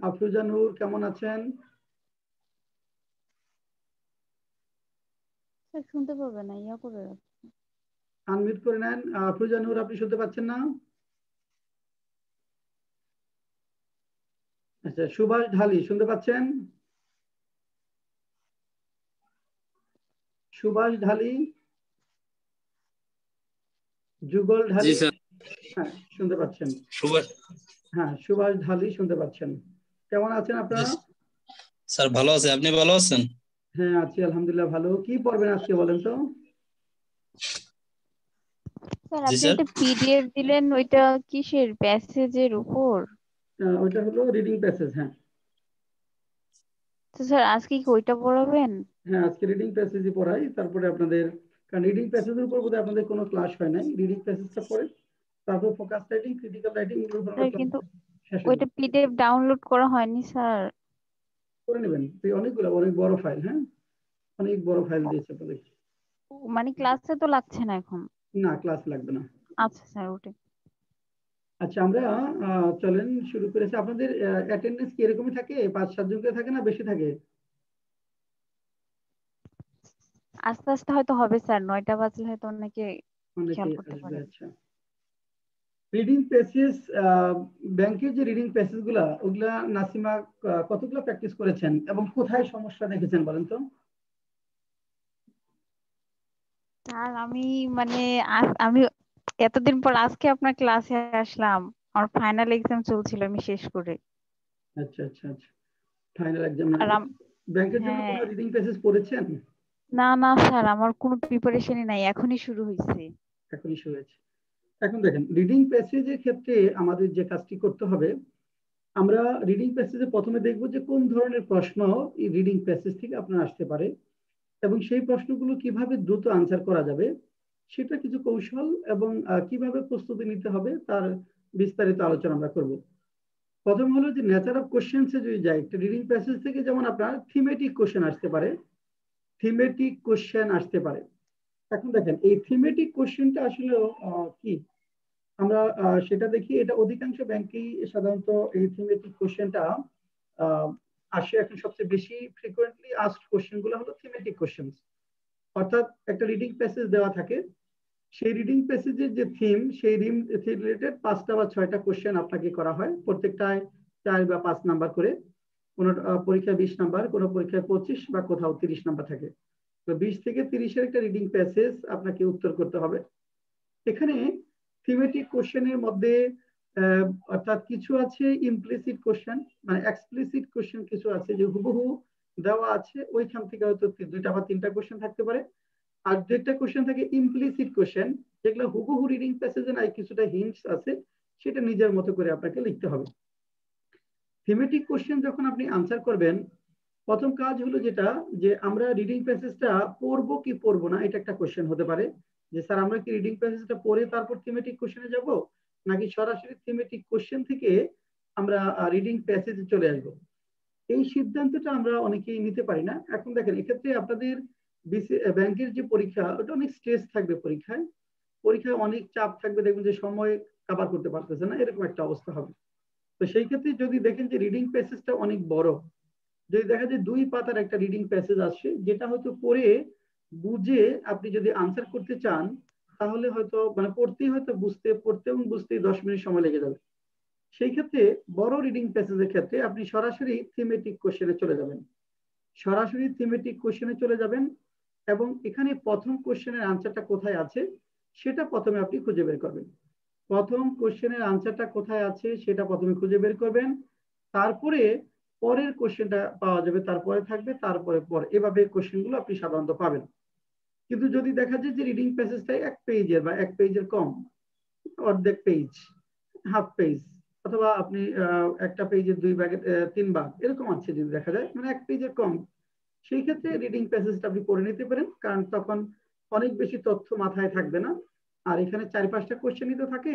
আফরোজা নূর কেমন আছেন? স্যার শুনতে পাবে না, ইয়া করে রাখছে। আনমিউট করে নেন। আফরোজা নূর, আপনি শুনতে পাচ্ছেন না? আচ্ছা, সুভাষ ঢালি শুনতে পাচ্ছেন? সুভাষ ঢালি, যুগল জি ঢালি। স্যার। হ্যাঁ, শুনতে পাচ্ছেন? সুভাষ। হ্যাঁ, সুভাষ ঢালি শুনতে পাচ্ছেন? কেমন আছেন আপনারা? স্যার ভালো আছে, আপনি ভালো আছেন? হ্যাঁ, আছি আলহামদুলিল্লাহ ভালো। কি পড়বেন আজকে বলেন তো? স্যার জি আপনি স্যার। একটা পিডিএফ দিলেন, ওইটা কিসের, প্যাসেজের উপর? ওইটা হলো রিডিং প্যাসেজ। হ্যাঁ তো স্যার আজকে কি ওইটা পড়াবেন? হ্যাঁ, আজকে রিডিং প্যাসেজই পড়াই। তারপরে আপনাদের, কারণ রিডিং প্যাসেজের উপর বোধহয় আপনাদের কোনো ক্লাস হয় নাই, রিডিং প্যাসেজটা পড়ে তারপর ফোকাস রাইটিং, ক্রিটিক্যাল রাইটিং এগুলো উপর আমরা স্যার ক্লাস কিন্তু শেষ হয়ে ওইটা যাবে। পিডিএফ ডাউনলোড করা হয়নি স্যার। করে নেবেন, অনেকগুলো, অনেক বড় ফাইল। হ্যাঁ, অনেক বড় ফাইল দিয়েছে আপনাদের। মানে ক্লাসে তো লাগছে না এখন। না, ক্লাস লাগবে না। আচ্ছা স্যার, ওটা আচ্ছা, আমরা চলেন শুরু করেছি। আপনাদের অ্যাটেন্ডেন্স কি এরকমই থাকে, 5-7 জন করে থাকে না বেশি থাকে? আস্তে আস্তে হয়তো হবে স্যার, 9টা বাজলে হয়তো অনেকে খেয়াল অনেকেই করতে আসবে। পারে। আচ্ছা, রিডিং প্যাসেজ, ব্যাংকের যে রিডিং প্যাসেজ গুলা, ওগুলা নাসিমা কতগুলো প্র্যাকটিস করেছেন এবং কোথায় সমস্যা দেখেছেন বলেন তো? স্যার আমি মানে আমি এতদিন পর আজকে আপনার ক্লাসে আসলাম। আমার ফাইনাল এক্সাম চলছিল, আমি শেষ করে। আচ্ছা আচ্ছা আচ্ছা, ফাইনাল এক্সাম। আর ব্যাংকের জন্য হ্যাঁ, কোনো রিডিং প্যাসেজ পড়েছেন? না না স্যার, আমার কোনো প্রিপারেশনই নাই, এখনই শুরু হয়েছে। এখনই শুরু হয়েছে। এখন দেখেন, রিডিং প্যাসেজের ক্ষেত্রে আমাদের যে কাজটি করতে হবে, আমরা রিডিং প্যাসেজে প্রথমে দেখব যে কোন ধরনের প্রশ্ন এই রিডিং প্যাসেজ থেকে আপনার আসতে পারে এবং সেই প্রশ্নগুলো কিভাবে দ্রুত আনসার করা যাবে সেটা কিছু কৌশল এবং কিভাবে প্রস্তুতি নিতে হবে তার বিস্তারিত আলোচনা আমরা করব। প্রথম হলো যে নেচার অফ কোশ্চেন্সে যদি যাই, একটা রিডিং প্যাসেজ থেকে যেমন আপনার থিমেটিক কোশ্চেন আসতে পারে, থিমেটিক কোশ্চেন আসতে পারে। এখন দেখেন, এই থিমেটিক কোশ্চেনটা আসলে কি, আমরা সেটা দেখি। এটা অধিকাংশ ব্যাংকেই সাধারণত এই থিমেটিক কোশ্চেনটা আসে। এখন সবচেয়ে বেশি ফ্রিকোয়েন্টলি আস্কড কোশ্চেন গুলো হলো থিমেটিক কোশ্চেন। অর্থাৎ একটা রিডিং প্যাসেজ দেওয়া থাকে, সেই রিডিং প্যাসেজের যে থিম, সেই থিম রিলেটেড 5টা বা 6টা কোশ্চেন আপনাকে করা হয়, প্রত্যেকটায় 4 বা 5 নাম্বার করে। কোনো পরীক্ষায় 20 নাম্বার, কোনো পরীক্ষায় 25 বা কোথাও 30 নাম্বার থাকে। তো 20 থেকে 30-এর একটা রিডিং প্যাসেজ আপনাকে উত্তর করতে হবে। এখানে থিমেটিক কোশ্চেনের মধ্যে অর্থাৎ কিছু আছে ইমপ্লিসিট কোশ্চেন, মানে এক্সপ্লিসিট কোশ্চেন কিছু আছে যে হুবহু দেওয়া আছে, ওইখান থেকে হয়তো 2টা বা 3টা কোশ্চেন থাকতে পারে। আর 2টা কোশ্চেন থাকে ইমপ্লিসিট কোশ্চেন, যেগুলো হুবহু রিডিং প্যাসেজে নাই, কিছুটা হিন্টস আছে, সেটা নিজের মতো করে আপনাকে লিখতে হবে। থিমেটিক কোশ্চেন যখন আপনি আনসার করবেন, প্রথম কাজ হলো যেটা, যে আমরা রিডিং প্যাসেজটা পড়বো কি পড়বো না, এটা একটা কোশ্চেন হতে পারে। যে স্যার, আমরা কি রিডিং প্যাসেজটা পড়ে তারপর থিমেটিক কোশ্চেনে যাব, নাকি সরাসরি থিমেটিক কোশ্চেন থেকে আমরা রিডিং প্যাসেজে চলে আসবো? এই সিদ্ধান্তটা আমরা অনেকেই নিতে পারি না। এখন দেখেন, এক্ষেত্রে আপনাদের ব্যাংকের যে পরীক্ষা, ওটা অনেক স্ট্রেস থাকবে। পরীক্ষায় অনেক চাপ থাকবে, দেখবেন যে সময় কভার করতে পারতেছে না, এরকম একটা অবস্থা হবে। তো সেই ক্ষেত্রে যদি দেখেন যে রিডিং প্যাসেজটা অনেক বড়, যদি দেখা যায় 2 পাতার একটা রিডিং প্যাসেজ আসছে, যেটা হয়তো পড়ে বুঝে আপনি যদি আনসার করতে চান, তাহলে হয়তো মানে পড়তেই হয়তো পড়তে এবং বুঝতেই 10 মিনিট সময় লেগে যাবে। সেই ক্ষেত্রে বড় রিডিং প্যাসেজের ক্ষেত্রে আপনি সরাসরি থিমেটিক কোশ্চেনে চলে যাবেন। সরাসরি থিমেটিক কোশ্চেনে চলে যাবেন এবং এখানে প্রথম কোশ্চেনের আনসারটা কোথায় আছে সেটা প্রথমে আপনি খুঁজে বের করবেন। প্রথম কোশ্চেনের আনসারটা কোথায় আছে সেটা প্রথমে খুঁজে বের করবেন। তারপরে পরের কোশ্চেনটা পাওয়া যাবে, তারপরে থাকবে, তারপরে পর, এভাবে কোশ্চেনগুলো আপনি সাধারণত পাবেন। কিন্তু যদি দেখা যায় যে রিডিং প্যাসেজটা 1 পেজের বা 1 পেজের কম, অর্ধেক পেজ, হাফ পেজ, অথবা আপনি একটা পেজের 2 ভাগের 3 ভাগ এরকম আছে, যদি দেখা যায় মানে 1 পেজের কম, সেই ক্ষেত্রে রিডিং প্যাসেজটা আপনি পড়ে নিতে পারেন, কারণ তখন অনেক বেশি তথ্য মাথায় থাকবে না। আর এখানে 4-5টা কোশ্চেনই তো থাকে।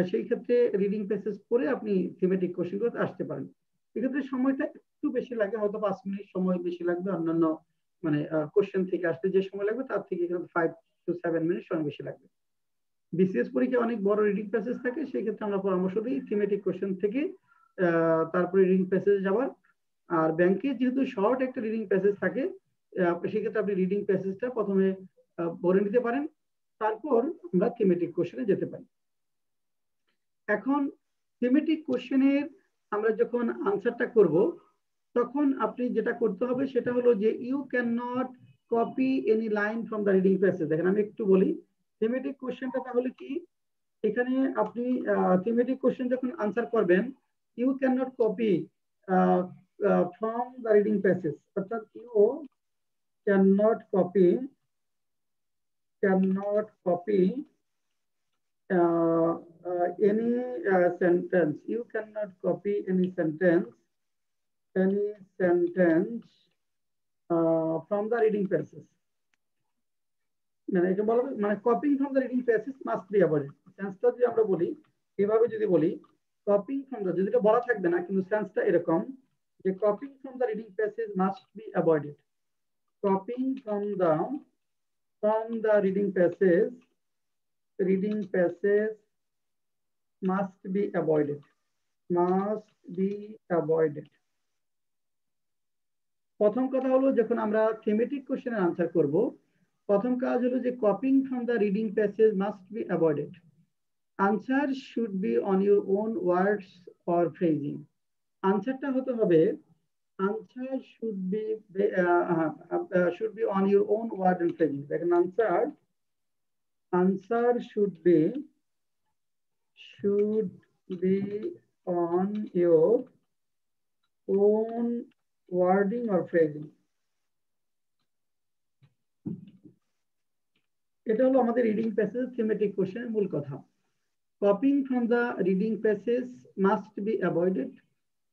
সেই ক্ষেত্রে রিডিং প্যাসেজ পড়ে আপনি থিমেটিক কোশ্চেনগুলোতে আসতে পারেন। এক্ষেত্রে সময়টা একটু বেশি লাগে, হয়তো 5 মিনিট সময় বেশি লাগবে। অন্যান্য মানে কোশ্চেন থেকে আসতে যে সময় লাগবে তার থেকে এখানে 5 to 7 মিনিট সময় বেশি লাগবে। বিসিএস পরীক্ষায় অনেক বড় রিডিং প্যাসেজ থাকে, সেই ক্ষেত্রে আমরা পরামর্শ দিই থিমেটিক কোশ্চেন থেকে তারপরে রিডিং প্যাসেজে যাওয়ার। আর ব্যাংকে যেহেতু শর্ট একটা রিডিং প্যাসেজ থাকে, সেক্ষেত্রে আপনি রিডিং প্যাসেজটা প্রথমে পড়ে নিতে পারেন, তারপর আমরা থিমেটিক কোশ্চেনে যেতে পারি। এখন থিমেটিক কোশ্চেনের আমরা যখন আনসারটা করব, তখন আপনি যেটা করতে হবে সেটা হলো যে you can not copy any line from the reading passage. দেখেন আমি একটু বলি থিমেটিক কোশ্চেনটা তাহলে কি। এখানে আপনি থিমেটিক কোশ্চেন যখন আনসার করবেন, you can not copy from the reading passage, অর্থাৎ you can not copy any sentence. You cannot copy any sentence from the reading passage. মানে এটা বলা মানে copying from the reading passage must be avoided. সেন্সটা যদি আমরা বলি এভাবে, যদি বলি কপিং ফ্রম দ্য, যদি এটা বলা থাকবে না কিন্তু সেন্সটা এরকম যে copying from the reading passage must be avoided. Copying from the reading passage must be avoided. প্রথম কথা হলো যখন আমরা থিমেটিক কোশ্চেনের আনসার করব, প্রথম কাজ হলো যে copying from the reading passage must be avoided. Answer should be on your own words or phrasing. আনসারটা হতে হবে, answer should be on your own word and phrasing. দেখেন answer should be on your own wording or phrasing. এটা হলো আমাদের reading passage thematic কোশ্চেনের মূল কথা। Copying from the reading passage must be avoided.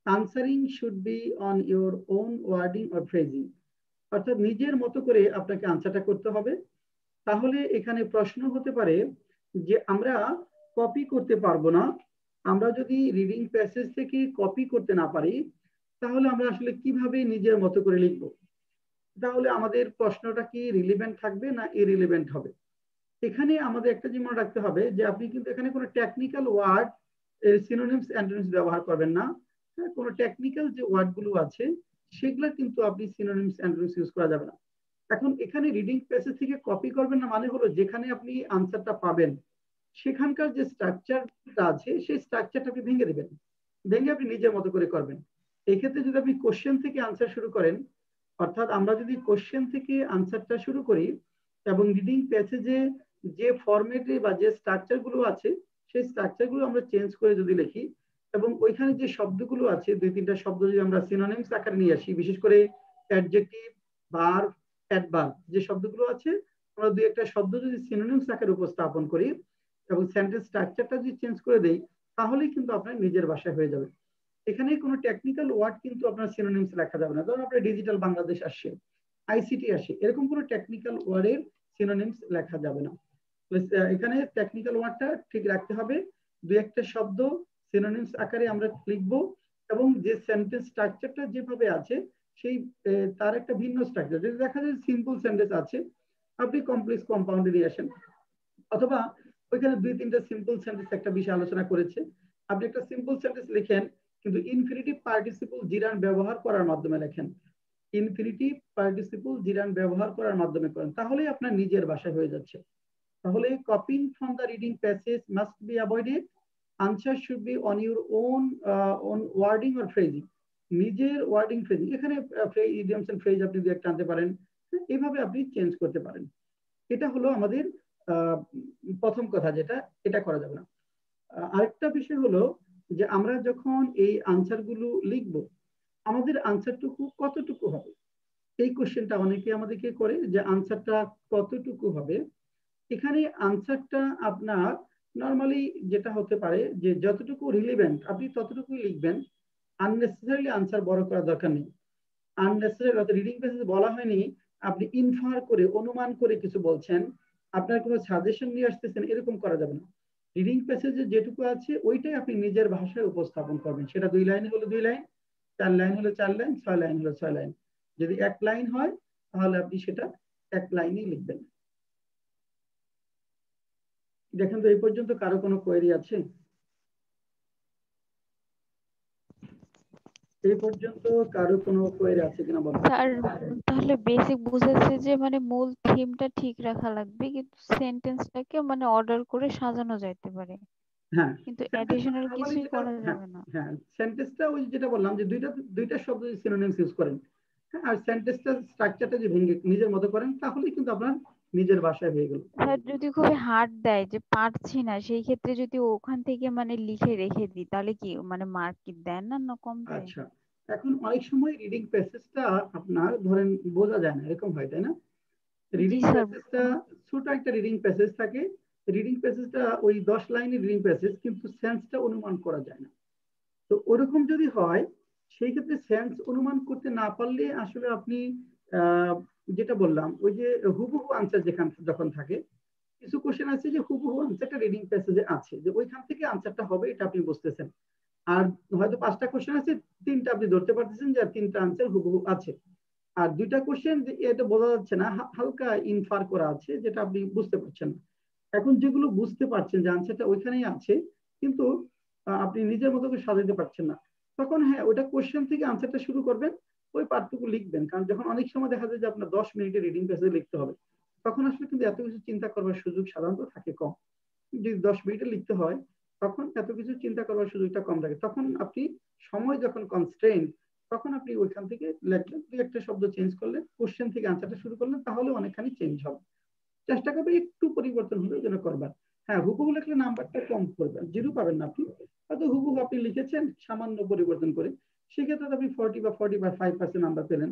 Answering should be on your own wording or phrasing. অর্থাৎ নিজের মতো করে আপনাকে আনসারটা করতে হবে। তাহলে এখানে প্রশ্ন হতে পারে যে আমরা কপি করতে পারবো না, আমরা যদি রিডিং প্যাসেজ থেকে কপি করতে না পারি তাহলে আমরা আসলে কিভাবে নিজের মতো করে লিখব? তাহলে আমাদের প্রশ্নটা কি রিলেভেন্ট থাকবে না ইররিলেভেন্ট হবে? এখানে আমাদের একটা জিনিস মনে রাখতে হবে যে আপনি কিন্তু এখানে কোনো টেকনিক্যাল ওয়ার্ড সিনোনিমস অ্যান্টোনিমস ব্যবহার করবেন না। কোনো টেকনিক্যাল যে ওয়ার্ডগুলো আছে সেগুলো কিন্তু আপনি সিনোনিমস অ্যান্টোনিমস ইউজ করা যাবে না। এখন এখানে রিডিং প্যাসেজ থেকে কপি করবেন না মানে হলো যেখানে আপনি আনসারটা পাবেন সেখানকার যে স্ট্রাকচারটা আছে সেই স্ট্রাকচারটা আপনি ভেঙে দেবেন, ভেঙে আপনি নিজের মতো করে করবেন। এই ক্ষেত্রে যদি আপনি কোশ্চেন থেকে আনসার শুরু করেন, অর্থাৎ আমরা যদি কোশ্চেন থেকে আনসারটা শুরু করি এবং রিডিং প্যাসেজে যে ফরম্যাটে বা যে স্ট্রাকচারগুলো আছে সেই স্ট্রাকচারগুলো আমরা চেঞ্জ করে যদি লিখি এবং ওইখানে যে শব্দগুলো আছে দুই তিনটা শব্দ যদি আমরা সিনোনিমস আকারে নিয়ে আসি, বিশেষ করে অ্যাডজেক্টিভ, ভার্ব, অ্যাডভার্ব যে শব্দগুলো আছে আমরা দুই একটা শব্দ যদি সিনোনিমস আকারে উপস্থাপন করি এবং সেন্টেন্স স্ট্রাকচারটা যদি চেঞ্জ করে দেই তাহলেই কিন্তু আপনার নিজের ভাষায় হয়ে যাবে। এখানে কোনো টেকনিক্যাল ওয়ার্ড কিন্তু আপনার সিনোনিমস লেখা যাবে না। ধরুন আপনার ডিজিটাল বাংলাদেশ আসছে, আইসিটি আসে, এরকম কোনো টেকনিক্যাল ওয়ার্ডের সিনোনিমস লেখা যাবে না। এখানে টেকনিক্যাল ওয়ার্ডটা ঠিক রাখতে হবে, দুই একটা শব্দ সিনোনিমস আকারে আমরা লিখবো এবং যে সেন্টেন্স স্ট্রাকচারটা যেভাবে আছে সেই তার একটা ভিন্ন স্ট্রাকচার। যদি দেখা যায় সিম্পল সেন্টেন্স আছে আপনি কমপ্লেক্স কম্পাউন্ডে নিয়ে আসেন, অথবা ওইখানে দুই তিনটা সিম্পল সেন্টেন্স একটা বিষয় আলোচনা করেছে, আপনি একটা সিম্পল সেন্টেন্স লিখেন কিন্তু ইনফিনিটিভ পার্টিসিপল জিরান ব্যবহার করার মাধ্যমে লেখেন, ইনফিনিটিভ পার্টিসিপল জিরান ব্যবহার করার মাধ্যমে করেন, তাহলেই আপনার নিজের ভাষায় হয়ে যাচ্ছে। তাহলে copying from the reading passage must be avoided. Answer should be on your own wording or phrasing. নিজের ওয়ার্ডিং ফ্রেজিং, এখানে ইডিয়মস এন্ড ফ্রেজ আপনি দুই একটা আনতে পারেন, এইভাবে আপনি চেঞ্জ করতে পারেন। এটা হলো আমাদের প্রথম কথা, যেটা এটা করা যাবে না। আরেকটা বিষয় হলো যে আমরা যখন এই আনসারগুলো লিখব আমাদের আনসারটুকু কতটুকু হবে, এই কোশ্চেনটা অনেকে আমাদেরকে করে যে আনসারটা কতটুকু হবে। এখানে আনসারটা আপনার নর্মালি যেটা হতে পারে যে যতটুকু রিলেভেন্ট আপনি ততটুকুই লিখবেন, আননেসেসারিলি আনসার বড় করার দরকার নেই। আননেসেসারি রিডিং প্যাসেজ বলা হয়নি আপনি ইনফার করে অনুমান করে কিছু বলছেন, আপনার কোনো সাজেশন নিয়ে আসতেছেন, এরকম করা যাবে না। রিডিং প্যাসেজে যেটুকু আছে ওইটাই আপনি নিজের ভাষায় উপস্থাপন করবেন। সেটা 2 লাইন হলো 2 লাইন, 4 লাইন হলো 4 লাইন, 6 লাইন হলো 6 লাইন। যদি 1 লাইন হয় তাহলে আপনি সেটা 1 লাইনেই লিখবেন। দেখেন তো এই পর্যন্ত কারো কোনো কোয়েরি আছে? এই পর্যন্ত কারো কোনো কোয়েরি আছে কিনা বলো। স্যার তাহলে বেসিক বুঝেছে যে মানে মূল থিমটা ঠিক রাখা লাগবে, কিন্তু সেন্টেন্সটাকে মানে অর্ডার করে সাজানো যাইতে পারে, হ্যাঁ, কিন্তু সেন্টেন্সটা অ্যাডিশনাল নরমালি কিছুই যেটা, করা হ্যাঁ যাবে না। হ্যাঁ, সেন্টেন্সটা ওই যেটা বললাম যে দুইটা শব্দ সিনোনিমস ইউজ করেন, হ্যাঁ, আর সেন্টেন্সটা স্ট্রাকচারটা যে ভেঙে নিজের মতো করেন, তাহলেই কিন্তু আপনার নিজের ভাষায় হয়ে গেল। স্যার যদি খুবই হার্ড দেয় যে পারছি না, সেই ক্ষেত্রে যদি ওখান থেকে মানে লিখে রেখে দিই, তাহলে কি মানে মার্ক কি দেন না, না কম দেয়? আচ্ছা, এখন অনেক সময় রিডিং প্যাসেজটা আপনার ধরেন বোঝা যায় না, এরকম হয় তাই না? জি রিডিং স্যার। প্যাসেজটা ছোট একটা রিডিং প্যাসেজ থাকে, রিডিং প্যাসেজটা ওই 10 লাইনের রিডিং প্যাসেজ, কিন্তু সেন্সটা অনুমান করা যায় না। তো ওরকম যদি হয়, সেই ক্ষেত্রে সেন্স অনুমান করতে না পারলে আসলে আপনি আহ, যেটা বললাম ওই যে হুবহু আনসার যখন থাকে, কিছু কোশ্চেন আছে যে হুবহু আনসারটা রিডিং প্যাসেজে আছে, যে ওইখান থেকে আনসারটা হবে এটা আপনি বুঝতেছেন। আর হয়তো 5টা কোশ্চেন আছে, 3টা আপনি ধরতে পারতেছেন যে 3টা আনসার হুবহু আছে। আর 2টা কোশ্চেন এটা বোঝা যাচ্ছে না, হালকা ইনফার করা আছে, যেটা আপনি বুঝতে পারছেন না। এখন যেগুলো বুঝতে পারছেন যে আনসারটা ওইখানেই আছে, কিন্তু আপনি নিজের মতো করে সাজাতে পারছেন না, তখন হ্যাঁ ওইটা কোশ্চেন থেকে আনসারটা শুরু করবেন, ওই পার্টটুকু লিখবেন। কারণ যখন অনেক সময় দেখা যায় যে আপনার 10 মিনিটের রিডিং প্যাসেজ লিখতে হবে, তখন আসলে কিন্তু এত কিছু চিন্তা করবার সুযোগ সাধারণত থাকে কম। যদি 10 মিনিটে লিখতে হয়, তখন এত কিছু চিন্তা করবার সুযোগটা কম থাকে। তখন আপনি সময় যখন কনস্ট্রেন, তখন আপনি ওইখান থেকে লিখলেন, দুই একটা শব্দ চেঞ্জ করলেন, কোশ্চেন থেকে আনসারটা শুরু করলেন, তাহলে অনেকখানি চেঞ্জ হবে। চেষ্টা করবেন একটু পরিবর্তন হলেও যেন করবার। হ্যাঁ, হুবহু লিখলে নাম্বারটা কম করবেন, জিরো পাবেন না আপনি। হয়তো হুবহু আপনি লিখেছেন সামান্য পরিবর্তন করে, সেক্ষেত্রে আপনি 40 বা 45% নাম্বার পেলেন।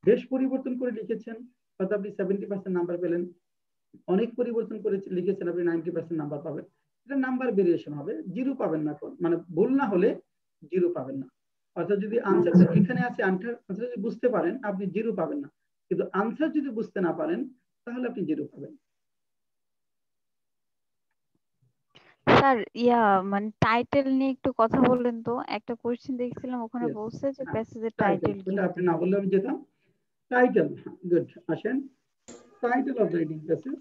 বেশ পরিবর্তন করে লিখেছেন, হয়তো আপনি 70% নাম্বার পেলেন। অনেক পরিবর্তন করে লিখেছেন, আপনি 90% নাম্বার পাবেন। এটা নাম্বার ভেরিয়েশন হবে, জিরো পাবেন না, মানে ভুল না হলে জিরো পাবেন না। অর্থাৎ যদি আনসারটা এখানে আছে, আনসার যদি বুঝতে পারেন আপনি জিরো পাবেন না, কিন্তু আনসার যদি বুঝতে না পারেন তাহলে আপনি জিরো পাবেন। স্যার মানে টাইটেল নিয়ে একটু কথা বললেন তো, একটা কোশ্চেন দেখছিলাম ওখানে Yes, বলছে যে হ্যাঁ, প্যাসেজের টাইটেল, টাইটেল কি ওটা আপনি হতে না পারে? বললে আমি যেতাম। টাইটেল, গুড, আসেন। Title of the reading passage,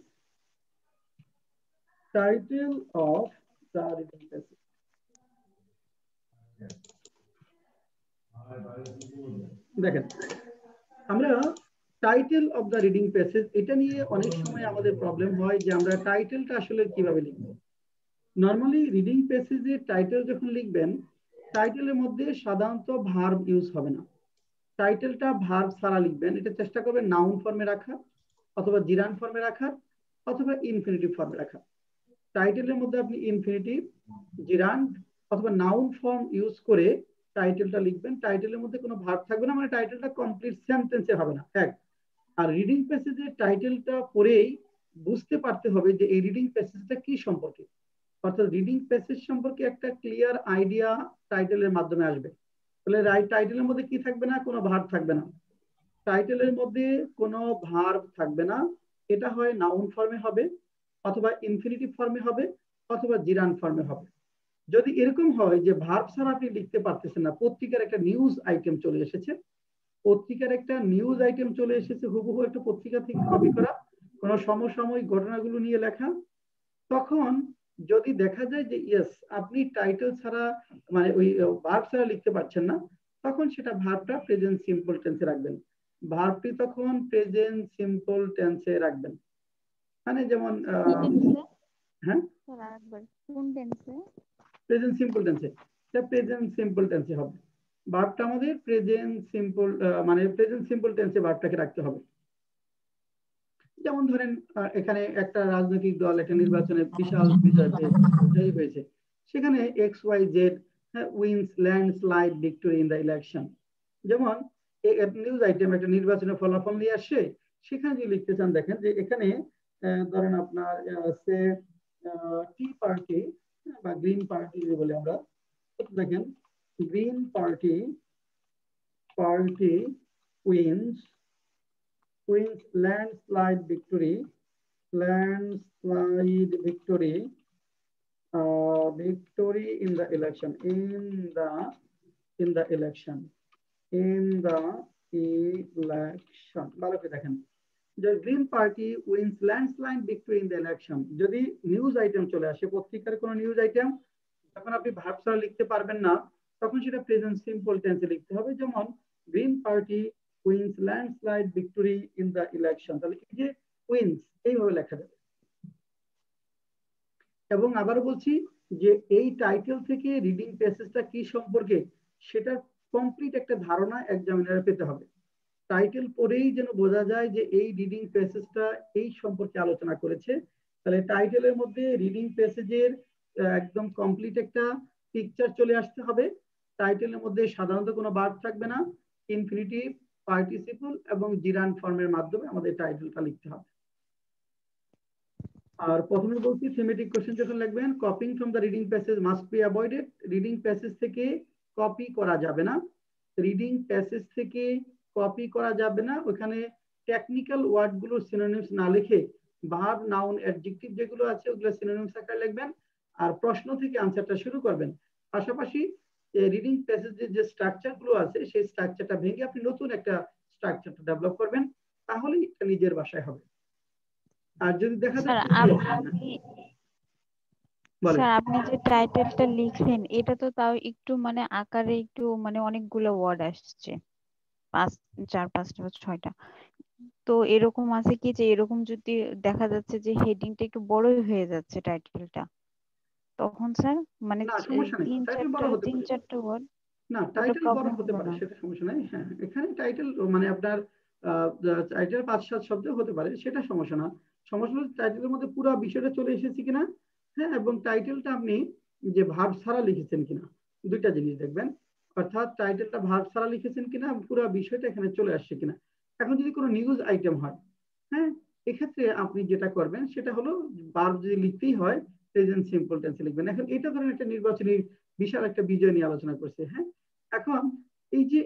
title of the reading passage. দেখেন, আমরা title of the reading passage এটা নিয়ে অনেক সময় আমাদের প্রবলেম হয় যে আমরা টাইটেলটা আসলে কিভাবে লিখবো। নর্মালি রিডিং প্যাসেজে টাইটেল যখন লিখবেন, টাইটেলের মধ্যে সাধারণত ভার্ব ইউজ হবে না। টাইটেলটা ভার্ব ছাড়া লিখবেন, এটা চেষ্টা করবেন নাউন ফর্মে রাখার, অথবা জিরান ফর্মে রাখার, অথবা ইনফিনিটিভ ফর্মে রাখার। টাইটেলের মধ্যে আপনি ইনফিনিটিভ, জিরান অথবা নাউন ফর্ম ইউজ করে টাইটেলটা লিখবেন। টাইটেলের মধ্যে কোনো ভার্ব থাকবে না, মানে টাইটেলটা কমপ্লিট সেন্টেন্সে হবে না, এক। আর রিডিং প্যাসেজের টাইটেলটা পড়েই বুঝতে পারতে হবে যে এই রিডিং প্যাসেজটা কি সম্পর্কে। অর্থাৎ রিডিং প্যাসেজ সম্পর্কে একটা ক্লিয়ার আইডিয়া টাইটেলের মাধ্যমে আসবে। তাহলে টাইটেলের মধ্যে কি থাকবে না, কোনো ভার্ব থাকবে না। টাইটেলের মধ্যে কোনো ভার্ব থাকবে না, এটা হয় নাউন ফর্মে হবে, অথবা ইনফিনিটিভ ফর্মে হবে, অথবা জিরান ফর্মে হবে। যদি এরকম হয় যে ভার্ব ছাড়া আপনি লিখতে পারতেছেন না, পত্রিকার একটা নিউজ আইটেম চলে এসেছে, পত্রিকার একটা নিউজ আইটেম চলে এসেছে, হুবহু একটা পত্রিকা থেকে কপি করা, কোন সমসাময়িক ঘটনাগুলো নিয়ে লেখা, তখন যদি দেখা যায় যে ইয়েস আপনি টাইটেল ছাড়া, মানে ওই ভার্ব ছাড়া লিখতে পারছেন না, তখন সেটা ভার্বটা প্রেজেন্ট সিম্পল টেন্সে রাখবেন। ভার্বটি তখন প্রেজেন্ট সিম্পল টেন্সে রাখবেন। মানে যেমন কি টেন্সে? হ্যাঁ, স্যার আরেকবার, কোন টেন্সে? প্রেজেন্ট সিম্পল টেন্সে, এটা প্রেজেন্ট সিম্পল টেন্সে হবে। ভার্বটা আমাদের প্রেজেন্ট সিম্পল, মানে প্রেজেন্ট সিম্পল টেন্সে ভার্বটাকে রাখতে হবে। যেমন ধরেন এখানে একটা রাজনৈতিক দল একটা নির্বাচনে বিশাল জয়ী হয়েছে, সেখানে X Y Z wins landslide victory in the election. যেমন নিউজ আইটেম একটা নির্বাচনের ফলাফল নিয়ে আসছে, সেখানে যদি লিখতে চান, দেখেন যে এখানে ধরেন আপনার সে টি পার্টি বা গ্রিন পার্টি যদি বলি আমরা, দেখেন green party party wins landslide victory, landslide victory, victory in the election, in the election, in the election. ভালো করে দেখেন যে green party wins landslide victory in the election. যদি নিউজ আইটেম চলে আসে, পত্রিকার কোনো নিউজ আইটেম, তখন আপনি ভার্ব ছাড়া লিখতে পারবেন না, তখন সেটা প্রেজেন্ট সিম্পল টেন্সে লিখতে হবে। যেমন green party wins landslide victory in the election, তাহলে এই যে উইন্স এইভাবে লেখা যাবে। এবং আবার বলছি যে এই টাইটেল থেকে রিডিং প্যাসেজটা কি সম্পর্কে সেটা কমপ্লিট একটা ধারণা এক্সামিনার পেতে হবে। টাইটেল পড়েই যেন বোঝা যায় যে এই রিডিং প্যাসেজটা এই সম্পর্কে আলোচনা করেছে। তাহলে টাইটেলের মধ্যে রিডিং প্যাসেজের একদম কমপ্লিট একটা পিকচার চলে আসতে হবে। টাইটেলের মধ্যে সাধারণত কোনো ভার্ব থাকবে না, ইনফিনিটিভ, পার্টিসিপল এবং জিরান্ড ফর্মের মাধ্যমে আমাদের টাইটেলটা লিখতে হবে। আর প্রথমে বলছি থিমেটিক কোশ্চেন যখন লিখবেন, copying from the reading passage must be avoided. Reading passage থেকে কপি করা যাবে না, রিডিং প্যাসেজ থেকে কপি করা যাবে না। ওখানে টেকনিক্যাল ওয়ার্ড গুলো সিনোনিমস না লিখে ভার্ব, নাউন, অ্যাডজেক্টিভ যেগুলো আছে ওগুলো সিনোনিমস আকারে লিখবেন আর প্রশ্ন থেকে আনসারটা শুরু করবেন। পাশাপাশি রিডিং প্যাসেজের যে স্ট্রাকচার গুলো আছে সেই স্ট্রাকচারটা ভেঙে আপনি নতুন একটা স্ট্রাকচারটা ডেভেলপ করবেন, তাহলেই এটা নিজের ভাষায় হবে। আর যদি দেখা যায় স্যার আপনি যে টাইটেলটা লিখলেন এটা তো তাও একটু মানে আকারে একটু মানে অনেকগুলো ওয়ার্ড আসছে, 4-5টা বা 6টা। তো এরকম আছে কি যে এরকম যদি দেখা যাচ্ছে যে হেডিংটা একটু বড়ই হয়ে যাচ্ছে টাইটেলটা, তখন স্যার মানে না সমস্যা নেই, টাইটেল বড় হতে তিন পারে। চারটা ওয়ার্ড না ওটা টাইটেল বড় প্রবলেম হতে হবে পারে, না? সেটা সমস্যা নাই। হ্যাঁ এখানে টাইটেল মানে আপনার টাইটেল 5-7 শব্দ হতে পারে, সেটা সমস্যা না। সমস্যা হচ্ছে টাইটেলের মধ্যে পুরো বিষয়টা চলে এসেছে কিনা, হ্যাঁ, এবং টাইটেলটা আপনি যে ভার্ব ছাড়া লিখেছেন কিনা, দুইটা জিনিস দেখবেন। অর্থাৎ টাইটেলটা ভার্ব ছাড়া লিখেছেন কিনা, পুরো বিষয়টা এখানে চলে আসছে কিনা। এখন যদি কোনো নিউজ আইটেম হয়, হ্যাঁ, এক্ষেত্রে আপনি যেটা করবেন সেটা হলো ভার্ব যদি লিখতেই হয় প্রেজেন্ট সিম্পল টেন্সে লিখবেন। এখন এটা ধরেন একটা নির্বাচনী বিশাল একটা বিজয় নিয়ে আলোচনা করছে, হ্যাঁ। এখন এই যে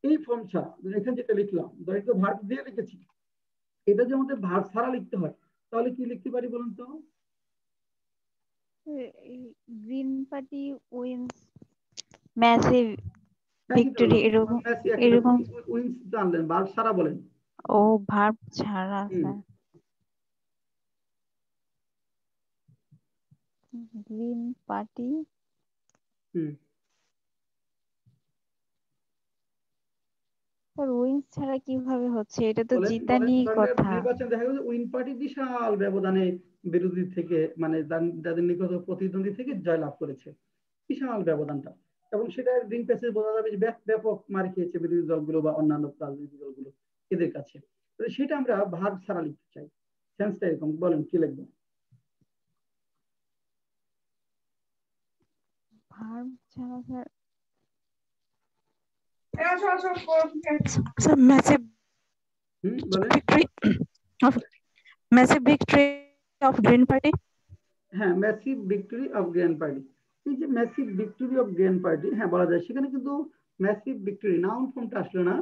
এই ফর্ম ছাড়া এখানে যেটা লিখলাম, ধরেন তো ভার্ব দিয়ে লিখেছি, এটা যে আমাদের ভার্ব ছাড়া লিখতে হয়, তাহলে কি লিখতে পারি বলুন তো? Green party wins massive victory, এরকম এরকম। উইন্স জানলেন, ভার্ব ছাড়া বলেন। ও ভার্ব ছাড়া স্যার, গ্রিন পার্টি উইন্স ছাড়া কিভাবে হচ্ছে? এটা তো জিতানি কথা। নির্বাচন দেখা গেছে উইন পার্টি বিশাল ব্যবধানে বিরোধী থেকে মানে যাদের নিকট প্রতিদ্বন্দ্বী থেকে জয়লাভ করেছে, বিশাল ব্যবধানটা। এবং সেটা গ্রিন প্যাসেজ বোঝা যাবে যে ব্যাপক মার খেয়েছে বিরোধী দলগুলো বা অন্যান্য রাজনৈতিক দলগুলো এদের কাছে। সেটা আমরা ভার্ব ছাড়া লিখতে চাই। সেন্সটা এরকম, বলেন কি লিখবো? ভার্ব ছাড়া sir massive victory of Green Party. হ্যাঁ, massive victory of green party. এই যে massive victory of green party, হ্যাঁ বলা যায়। সেখানে কিন্তু ম্যাসিভ ভিক্টরি নাউন ফর্মটা আসলো না।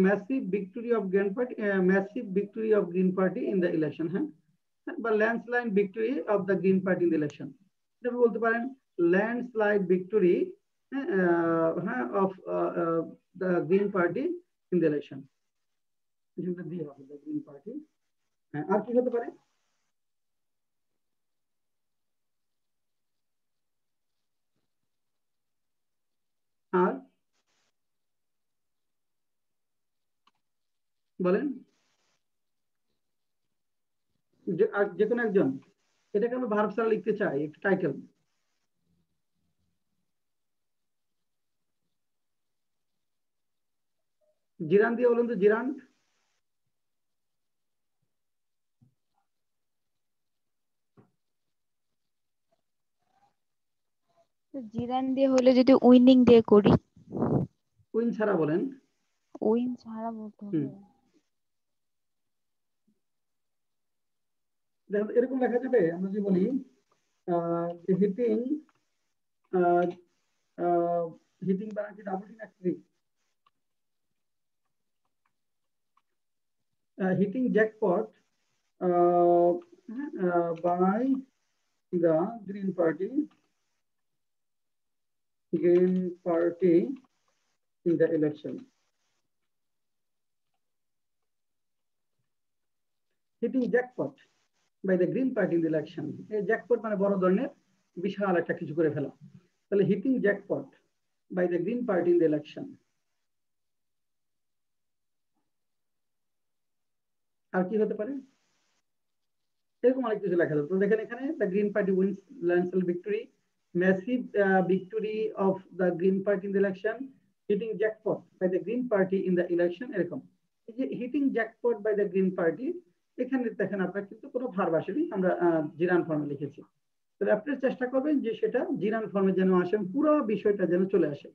Massive victory of green party, massive victory of green party in the election, হ্যাঁ, বা landslide victory of the green party in the election, এটা বলতে পারেন ল্যান্ডস্লাইড ভিক্টরি, হ্যাঁ, of the green party in the election. দিয়ে হবে the green party. হ্যাঁ, আর কি হতে পারে? আর বলেন যে কোনো একজন। এটাকে আমরা ভার্ব ছাড়া লিখতে চাই, একটা টাইটেল। জিরান দিয়ে বলুন তো, জিরান। জিরান দিয়ে হলে যদি উইনিং দিয়ে করি। উইন ছাড়া বলেন। উইন ছাড়া বলতে হবে। এরকম লেখা যাবে, আমরা যদি বলি হিটিং, হিটিং বানাচ্ছি ডাবল টি নাকি hitting jackpot by the Green Party in the election. Hitting jackpot by the Green Party in the election. Jackpot মানে বড় ধরনের বিশাল একটা কিছু করে ফেলা। তাহলে hitting jackpot by the green party in the election. আর কি হতে পারে? এরকম অনেক কিছু লেখা যাবে। তো দেখেন এখানে the green party wins landslide victory, massive victory of the green party in the election, hitting jackpot by the green party in the election. এরকম এই যে hitting jackpot by the green party, এখানে দেখেন আপনার কিন্তু কোনো ভার্ব আসেনি, আমরা জিরান ফর্মে লিখেছি। তবে আপনি চেষ্টা করবেন যে সেটা জিরান ফর্মে যেন আসে, পুরো বিষয়টা যেন চলে আসে,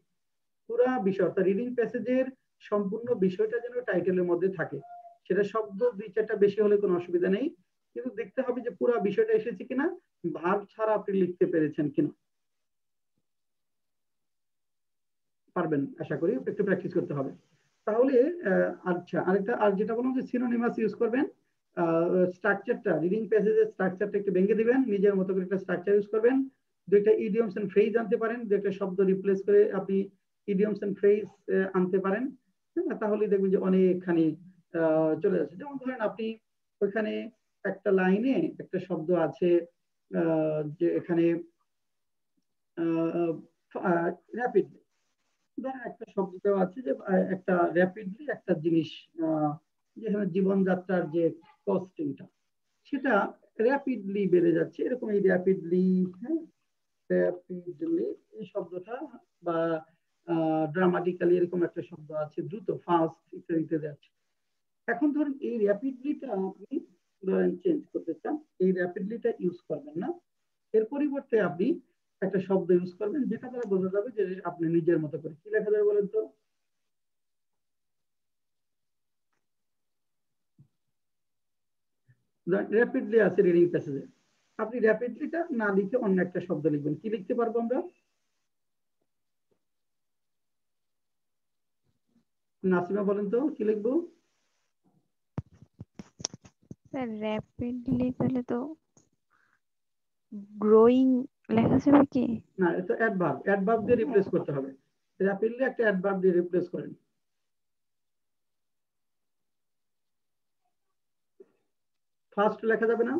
পুরো বিষয় অর্থাৎ রিডিং প্যাসেজের সম্পূর্ণ বিষয়টা যেন টাইটেলের মধ্যে থাকে। সেটা শব্দ 2-4টা বেশি হলে কোনো অসুবিধা নেই, কিন্তু দেখতে হবে যে পুরো বিষয়টা এসেছে কিনা, ভার্ব ছাড়া আপনি লিখতে পেরেছেন কিনা। পারবেন আশা করি, একটু প্র্যাকটিস করতে হবে। তাহলে আচ্ছা, আরেকটা আর যেটা বললাম যে সিনোনিমাস ইউজ করবেন। স্ট্রাকচারটা, রিডিং প্যাসেজের স্ট্রাকচারটা একটু ভেঙে দিবেন, নিজের মতো করে একটা স্ট্রাকচার ইউজ করবেন। দুইটা ইডিয়মস এন্ড ফ্রেজ আনতে পারেন, দুইটা শব্দ রিপ্লেস করে আপনি ইডিয়মস এন্ড ফ্রেজ আনতে পারেন। তাহলে দেখবেন যে অনেকখানি চলে যাচ্ছে। যেমন ধরেন আপনি ওইখানে একটা লাইনে একটা শব্দ আছে, যে এখানে র্যাপিডলি, ধরেন একটা শব্দ দেওয়া আছে যে একটা র্যাপিডলি একটা জিনিস, যেখানে জীবনযাত্রার যে কস্টিংটা সেটা র্যাপিডলি বেড়ে যাচ্ছে, এরকম এই র্যাপিডলি, হ্যাঁ র্যাপিডলি এই শব্দটা, বা ড্রামাটিক্যালি এরকম একটা শব্দ আছে, দ্রুত, ফাস্ট ইত্যাদিতে যাচ্ছে। এখন ধরুন এই র্যাপিডলিটা আপনি ধরেন চেঞ্জ করতে চান, এই র্যাপিডলিটা ইউজ করবেন না, এর পরিবর্তে আপনি একটা শব্দ ইউজ করবেন যেটা দ্বারা বোঝা যাবে যে আপনি নিজের মতো করে। কি লেখা যাবে বলেন তো? র্যাপিডলি আছে রিডিং প্যাসেজে, আপনি র্যাপিডলিটা না লিখে অন্য একটা শব্দ লিখবেন। কি লিখতে পারবো আমরা? নাসিমা বলেন তো কি লিখবো? স্যার র্যাপিডলি তাহলে তো গ্রোয়িং লেখা যাবে কি? না, এটা অ্যাডভার্ব, অ্যাডভার্ব দিয়ে রিপ্লেস করতে হবে। র্যাপিডলি একটা অ্যাডভার্ব দিয়ে রিপ্লেস করেন। ফাস্ট লেখা যাবে না?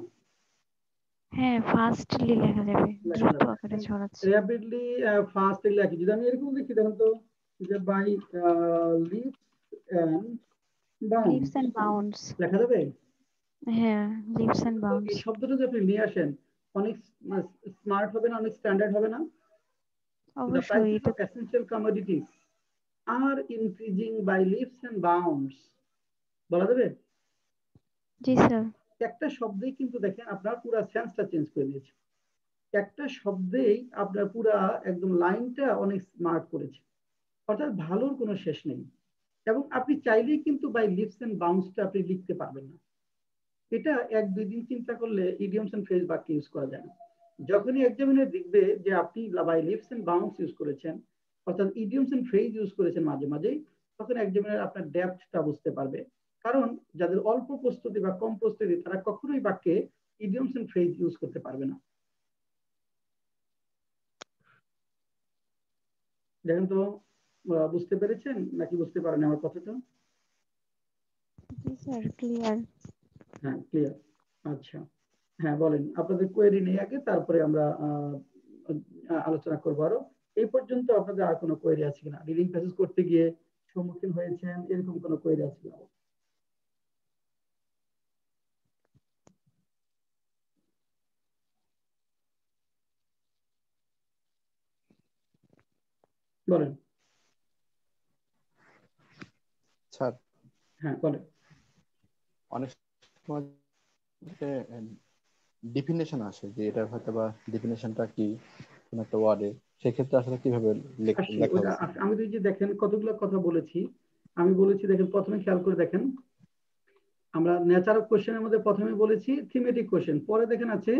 হ্যাঁ, ফাস্টলি লেখা যাবে, লেখা দ্রুত যাবে। আকারে ছড়াচ্ছে। র্যাপিডলি ফাস্ট লেখি, যদি আমি এরকম লিখি দেখুন তো, যে by leaps and bound, leaps and bounds. লেখা যাবে? হ্যাঁ, লিপস এন্ড এই বাউন্ডস। শব্দটা যদি আপনি নিয়ে আসেন, অনেক স্মার্ট হবে না, অনেক স্ট্যান্ডার্ড হবে না? The অবশ্যই prices এটা। of essential commodities are increasing by leaps and bounds, বলা যাবে? জি স্যার। একটা শব্দেই কিন্তু দেখেন আপনার পুরো সেন্সটা চেঞ্জ করে দিয়েছে, একটা শব্দেই আপনার পুরো একদম লাইনটা অনেক স্মার্ট করেছে, অর্থাৎ ভালোর কোনো শেষ নেই। এবং আপনি চাইলেই কিন্তু বাই লিপস এন্ড বাউন্সটা আপনি লিখতে পারবেন না, এটা 1-2 দিন চিন্তা করলে ইডিয়মস এন্ড ফ্রেজ বাক্যে ইউজ করা যায় না। যখনই এক্সামিনার দেখবে যে আপনি by leaps and bounds use করেছেন, অর্থাৎ ইডিয়মস এন্ড ফ্রেজ ইউজ করেছেন মাঝে মাঝে, তখন এক্সামিনার আপনার ডেপথটা বুঝতে পারবে। কারণ যাদের অল্প প্রস্তুতি বা কম প্রস্তুতি তারা কখনোই বাক্যে ইডিয়মস এন্ড ফ্রেজ ইউজ করতে পারবে না। দেখেন তো বুঝতে পেরেছেন নাকি বুঝতে পারেন আমার কথাটা? জি স্যার, ক্লিয়ার। হ্যাঁ ক্লিয়ার। আচ্ছা, হ্যাঁ বলেন, আপনাদের কোয়েরি নেই আগে, তারপরে আমরা আলোচনা করবো আরো। এই পর্যন্ত আপনাদের আর কোনো কোয়েরি আছে কিনা, রিডিং প্যাসেজ করতে গিয়ে সম্মুখীন হয়েছেন এরকম কোনো কোয়েরি আছে কিনা? বলেন। স্যার, হ্যাঁ বলেন। অনেক সময় ডেফিনেশন আসে যে এটা হয়তো বা ডেফিনেশনটা কি কোন একটা ওয়ার্ডে, সেক্ষেত্রে আসলে কিভাবে লেখা ওইটা উচিত? আমি যে দেখেন কতগুলো কথা বলেছি, আমি বলেছি দেখেন প্রথমে খেয়াল করে দেখেন, আমরা নেচার অফ কোশ্চেনের মধ্যে প্রথমে বলেছি থিমেটিক কোশ্চেন, পরে দেখেন আছে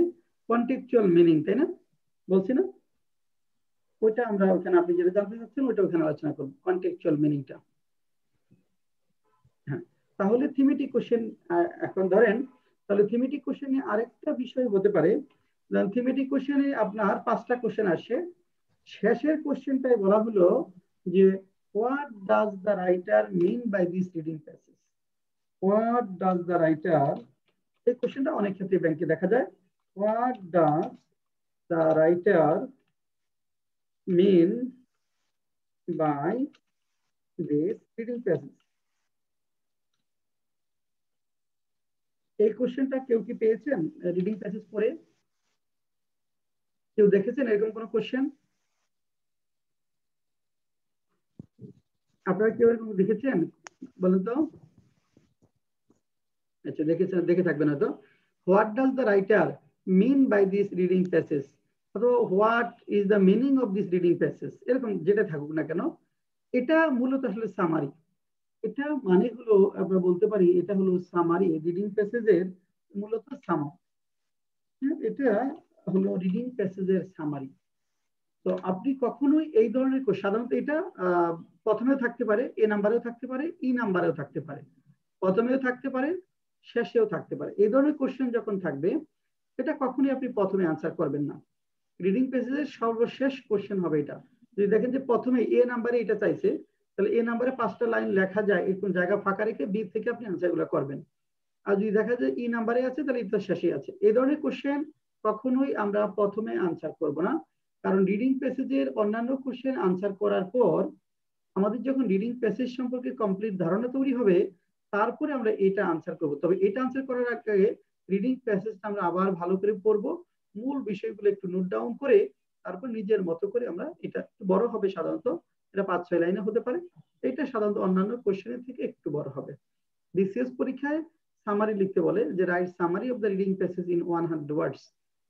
কন্টেক্সচুয়াল মিনিং, তাই না? বলছি না? ওইটা আমরা ওখানে আপনি যেটা জানতে চাচ্ছেন ওইটা ওখানে আলোচনা করবো, কন্টেক্সচুয়াল মিনিংটা। হ্যাঁ, তাহলে থিমেটিক কোশ্চেন এখন ধরেন, তাহলে থিমেটিক কোশ্চেনে আরেকটা বিষয় হতে পারে, থিমেটিক কোশ্চেনে আপনার 5টা কোশ্চেন আসে, শেষের কোশ্চেনটাই বলা হলো যে what does the writer mean by this reading passage, what does the writer, এই কোশ্চেনটা অনেক ক্ষেত্রে ব্যাংকে দেখা যায়, what does the writer mean by this reading passage? এই কোশ্চেনটা কেউ কি পেয়েছেন রিডিং প্যাসেজ পড়ে? কেউ দেখেছেন এরকম কোন কোশ্চেন? আপনারা কেউ এরকম দেখেছেন বলেন তো? আচ্ছা, দেখেছেন, দেখে থাকবেন হয়তো। What does the writer mean by this reading passage, অথবা what is the meaning of this reading passage, এরকম যেটা থাকুক না কেন, এটা মূলত আসলে সামারি। এটা মানে হলো আমরা বলতে পারি এটা হলো সামারি, রিডিং প্যাসেজের মূলত সামারি। এটা হলো রিডিং প্যাসেজের সামারি। তো আপনি কখনোই এই ধরনের সাধারণত এটা প্রথমেও থাকতে পারে, এ নাম্বারেও থাকতে পারে, ই নাম্বারেও থাকতে পারে, প্রথমেও থাকতে পারে, শেষেও থাকতে পারে। এই ধরনের কোশ্চেন যখন থাকবে এটা কখনোই আপনি প্রথমে আনসার করবেন না। রিডিং প্যাসেজের সর্বশেষ কোশ্চেন হবে এটা। যদি দেখেন যে প্রথমে এ নাম্বারে এটা চাইছে, তাহলে এ নাম্বারে 5টা লাইন লেখা যায়, এরকম জায়গা ফাঁকা রেখে বি থেকে আপনি আনসারগুলো করবেন। আর যদি দেখা যায় ই নাম্বারে আছে, তাহলে এটা শেষে আছে। এই ধরনের কোশ্চেন কখনোই আমরা প্রথমে আনসার করব না, কারণ রিডিং প্যাসেজের অন্যান্য কোশ্চেন আনসার করার পর আমাদের যখন রিডিং প্যাসেজ সম্পর্কে কমপ্লিট ধারণা তৈরি হবে, তারপরে আমরা এটা আনসার করব। তবে এটা আনসার করার আগে রিডিং প্যাসেজটা আমরা আবার ভালো করে পড়ব, মূল বিষয়গুলো একটু নোট ডাউন করে তারপর নিজের মতো করে আমরা, এটা একটু বড় হবে সাধারণত, এটা 5-6 লাইনে হতে পারে, এটা সাধারণত অন্যান্য কোশ্চেনের থেকে একটু বড় হবে। বিসিএস পরীক্ষায় সামারি লিখতে বলে, যে right summary of the reading passage in 100 words.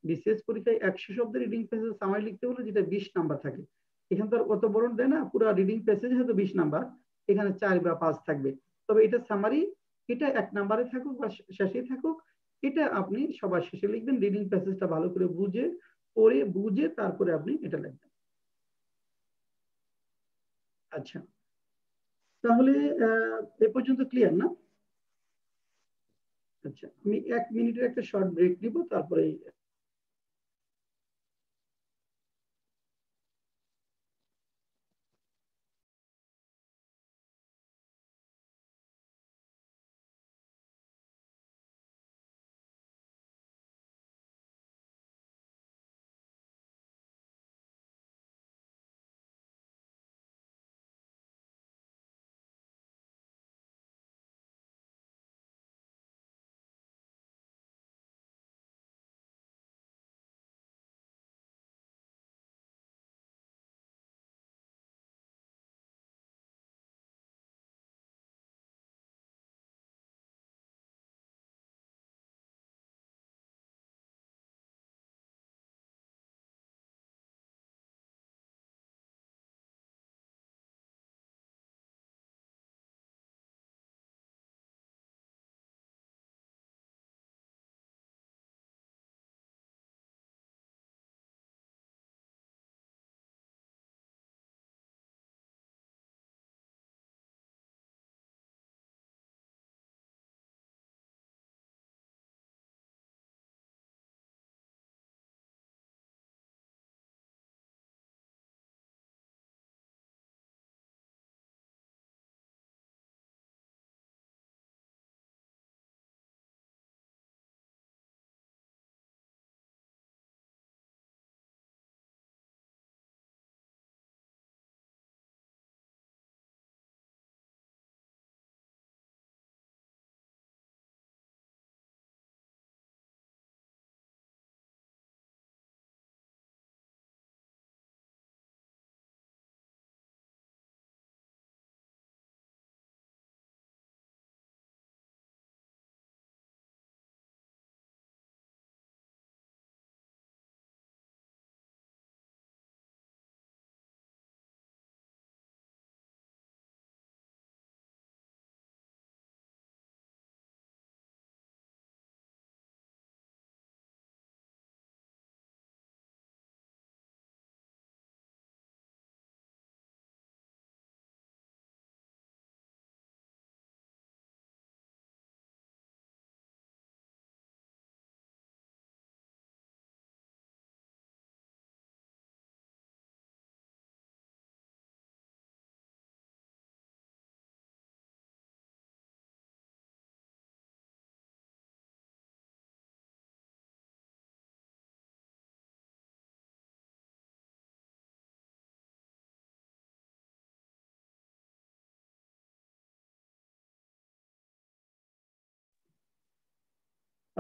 BCS পরীক্ষায় 100 শব্দের রিডিং প্যাসেজ সামারি লিখতে বলে, যেটা 20 নাম্বার থাকে। এখানে তো আর অত বড় দেয় না, পুরো রিডিং প্যাসেজ হয়তো 20 নাম্বার, এখানে 4 বা 5 থাকবে। তবে এটা সামারি, এটা 1 নাম্বারে থাকুক বা শেষে থাকুক, এটা আপনি সবার শেষে লিখবেন। রিডিং প্যাসেজটা ভালো করে বুঝে পড়ে বুঝে তারপরে আপনি এটা লিখবেন। আচ্ছা, তাহলে এ পর্যন্ত ক্লিয়ার না? আচ্ছা, আমি 1 মিনিটের একটা শর্ট ব্রেক নিব, তারপরে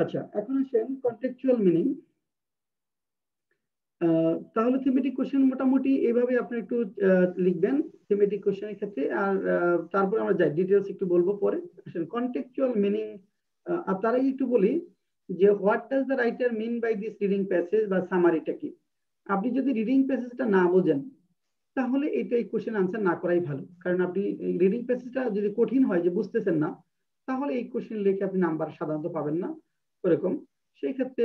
আচ্ছা, এখন আসেন কন্টেক্সচুয়াল মিনিং। তাহলে থিমেটিক কোশ্চেন মোটামুটি এইভাবে আপনি একটু লিখবেন থিমেটিক কোশ্চেনের ক্ষেত্রে। আর তারপর আমরা যাই ডিটেলস একটু বলবো পরে। কন্টেক্সচুয়াল মিনিং, আর তার আগে একটু বলি যে what does the writer mean by this reading passage বা সামারিটা কি। আপনি যদি রিডিং প্যাসেজটা না বোঝেন তাহলে এই কোশ্চেন আনসার না করাই ভালো। কারণ আপনি রিডিং প্যাসেজটা যদি কঠিন হয় যে বুঝতেছেন না, তাহলে এই কোশ্চেন লিখে আপনি নাম্বার সাধারণত পাবেন না ওরকম। সেই ক্ষেত্রে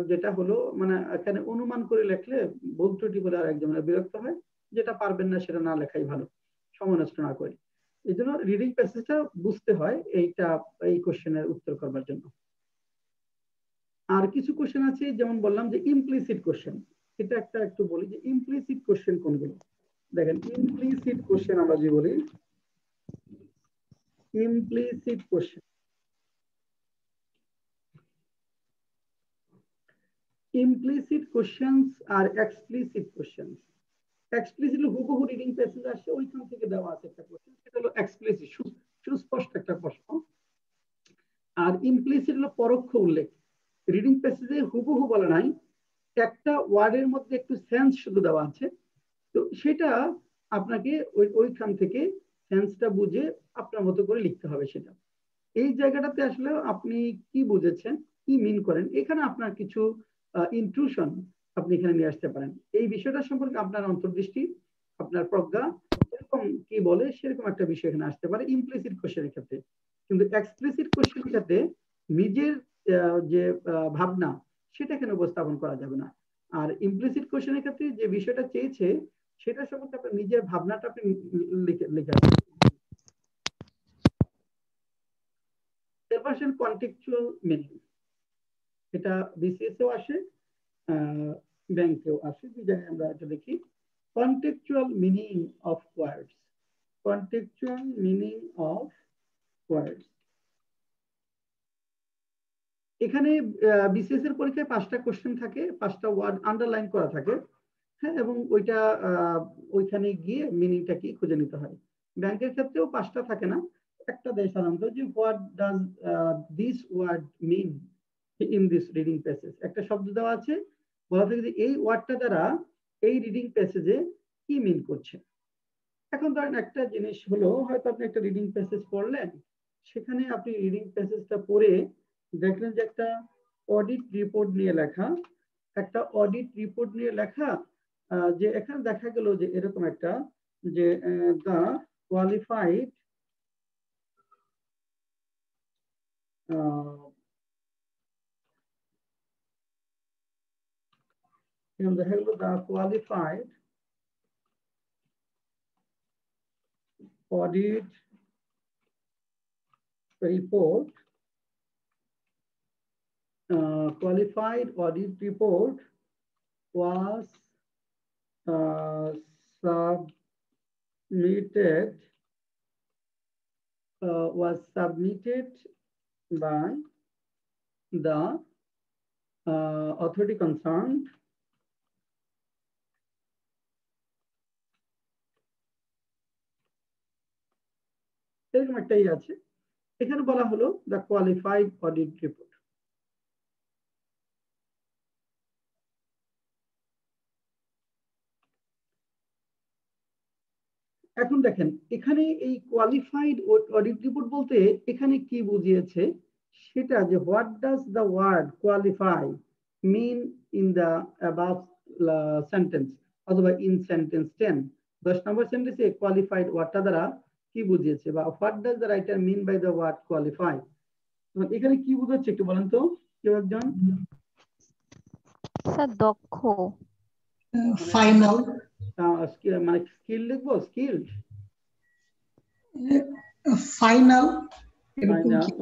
যেটা হলো মানে এখানে অনুমান করে লেখলে ভুল ত্রুটি বলে আর একজন বিরক্ত হয়, যেটা পারবেন না সেটা না লেখাই ভালো, সময় নষ্ট না করে। এই জন্য রিডিং প্যাসেজটা বুঝতে হয় এই কোশ্চেনের উত্তর করবার জন্য। আর কিছু কোশ্চেন আছে যেমন বললাম যে ইমপ্লিসিট কোশ্চেন, এটা একটা একটু বলি যে ইমপ্লিসিট কোশ্চেন কোনগুলো। দেখেন ইমপ্লিসিট কোশ্চেন আমরা যে বলি, ইমপ্লিসিট কোশ্চেন, implicit questions আর explicit questions। explicit হুবহু রিডিং প্যাসেজ আসে ওইখান থেকে দেওয়া আছে একটা কোশ্চেন, সেটা হলো এক্সপ্লিসিট, সুস্পষ্ট একটা প্রশ্ন। আর ইমপ্লিসিট হলো পরোক্ষ উল্লেখ, রিডিং প্যাসেজে হুবহু বলা নাই, একটা ওয়ার্ডের মধ্যে একটু সেন্স শুধু দেওয়া আছে, তো সেটা আপনাকে ওইখান থেকে সেন্সটা বুঝে আপনার মতো করে লিখতে হবে। সেটা এই জায়গাটাতে আসলে আপনি কি বুঝেছেন, কি মিন করেন, এখানে আপনার কিছু ইনট্রুশন আপনি এখানে নিয়ে আসতে পারেন। এই বিষয়টা সম্পর্কে আপনার অন্তর্দৃষ্টি, আপনার প্রজ্ঞা এরকম কি বলে সেরকম একটা বিষয় এখানে আসতে পারে ইমপ্লিসিট কোশ্চেনের ক্ষেত্রে। কিন্তু এক্সপ্লিসিট কোশ্চেনের ক্ষেত্রে নিজের যে ভাবনা সেটা এখানে উপস্থাপন করা যাবে না। আর ইমপ্লিসিট কোশ্চেনের ক্ষেত্রে যে বিষয়টা চেয়েছে সেটা সম্পর্কে আপনার নিজের ভাবনাটা আপনি লিখে আসবেন। কন্টেক্সচুয়াল মিনিং, এটা বিসিএস এও আসে, ব্যাংকেও আসে, দুই জায়গায় আমরা এটা দেখি। Contextual meaning of words, contextual meaning of words. এখানে বিসিএস এর পরীক্ষায় 5টা কোশ্চেন থাকে, 5টা ওয়ার্ড আন্ডারলাইন করা থাকে, হ্যাঁ, এবং ওইটা ওইখানে গিয়ে মিনিংটা কি খুঁজে নিতে হয়। ব্যাংকের ক্ষেত্রেও 5টা থাকে না, একটা দেয় সাধারণত, যে what does this word mean in this reading passage. একটা শব্দ দেওয়া আছে, বলা থাকে যে এই ওয়ার্ডটা দ্বারা এই রিডিং প্যাসেজে কি মিন করছে। এখন ধরেন একটা জিনিস হলো, হয়তো আপনি একটা রিডিং প্যাসেজ পড়লেন, সেখানে আপনি রিডিং প্যাসেজটা পড়ে দেখলেন যে একটা অডিট রিপোর্ট নিয়ে লেখা, একটা অডিট রিপোর্ট নিয়ে লেখা, যে এখানে দেখা গেল যে এরকম একটা, যে দা কোয়ালিফাইড দেখা গেল দা qualified audit report, qualified audit report was submitted by the authority concerned এরকম একটাই আছে। এখানে বলা হলো দ্য কোয়ালিফাইড অডিট রিপোর্ট। এখন দেখেন এখানে এই কোয়ালিফাইড অডিট রিপোর্ট বলতে এখানে কি বুঝিয়েছে সেটা, যে what does the word qualify mean in the above sentence, অথবা ইন সেন্টেন্স 10, 10 নম্বর সেন্টেন্সে কোয়ালিফাইড ওয়ার্ডটা দ্বারা কি বুঝিয়েছে, বা what does the writer mean by the word qualify. এখানে কি বুঝাচ্ছে একটু বলেন তো কেউ একজন। স্যার দক্ষ, ফাইনাল, মানে স্কিল লিখবো, স্কিলড, ফাইনাল,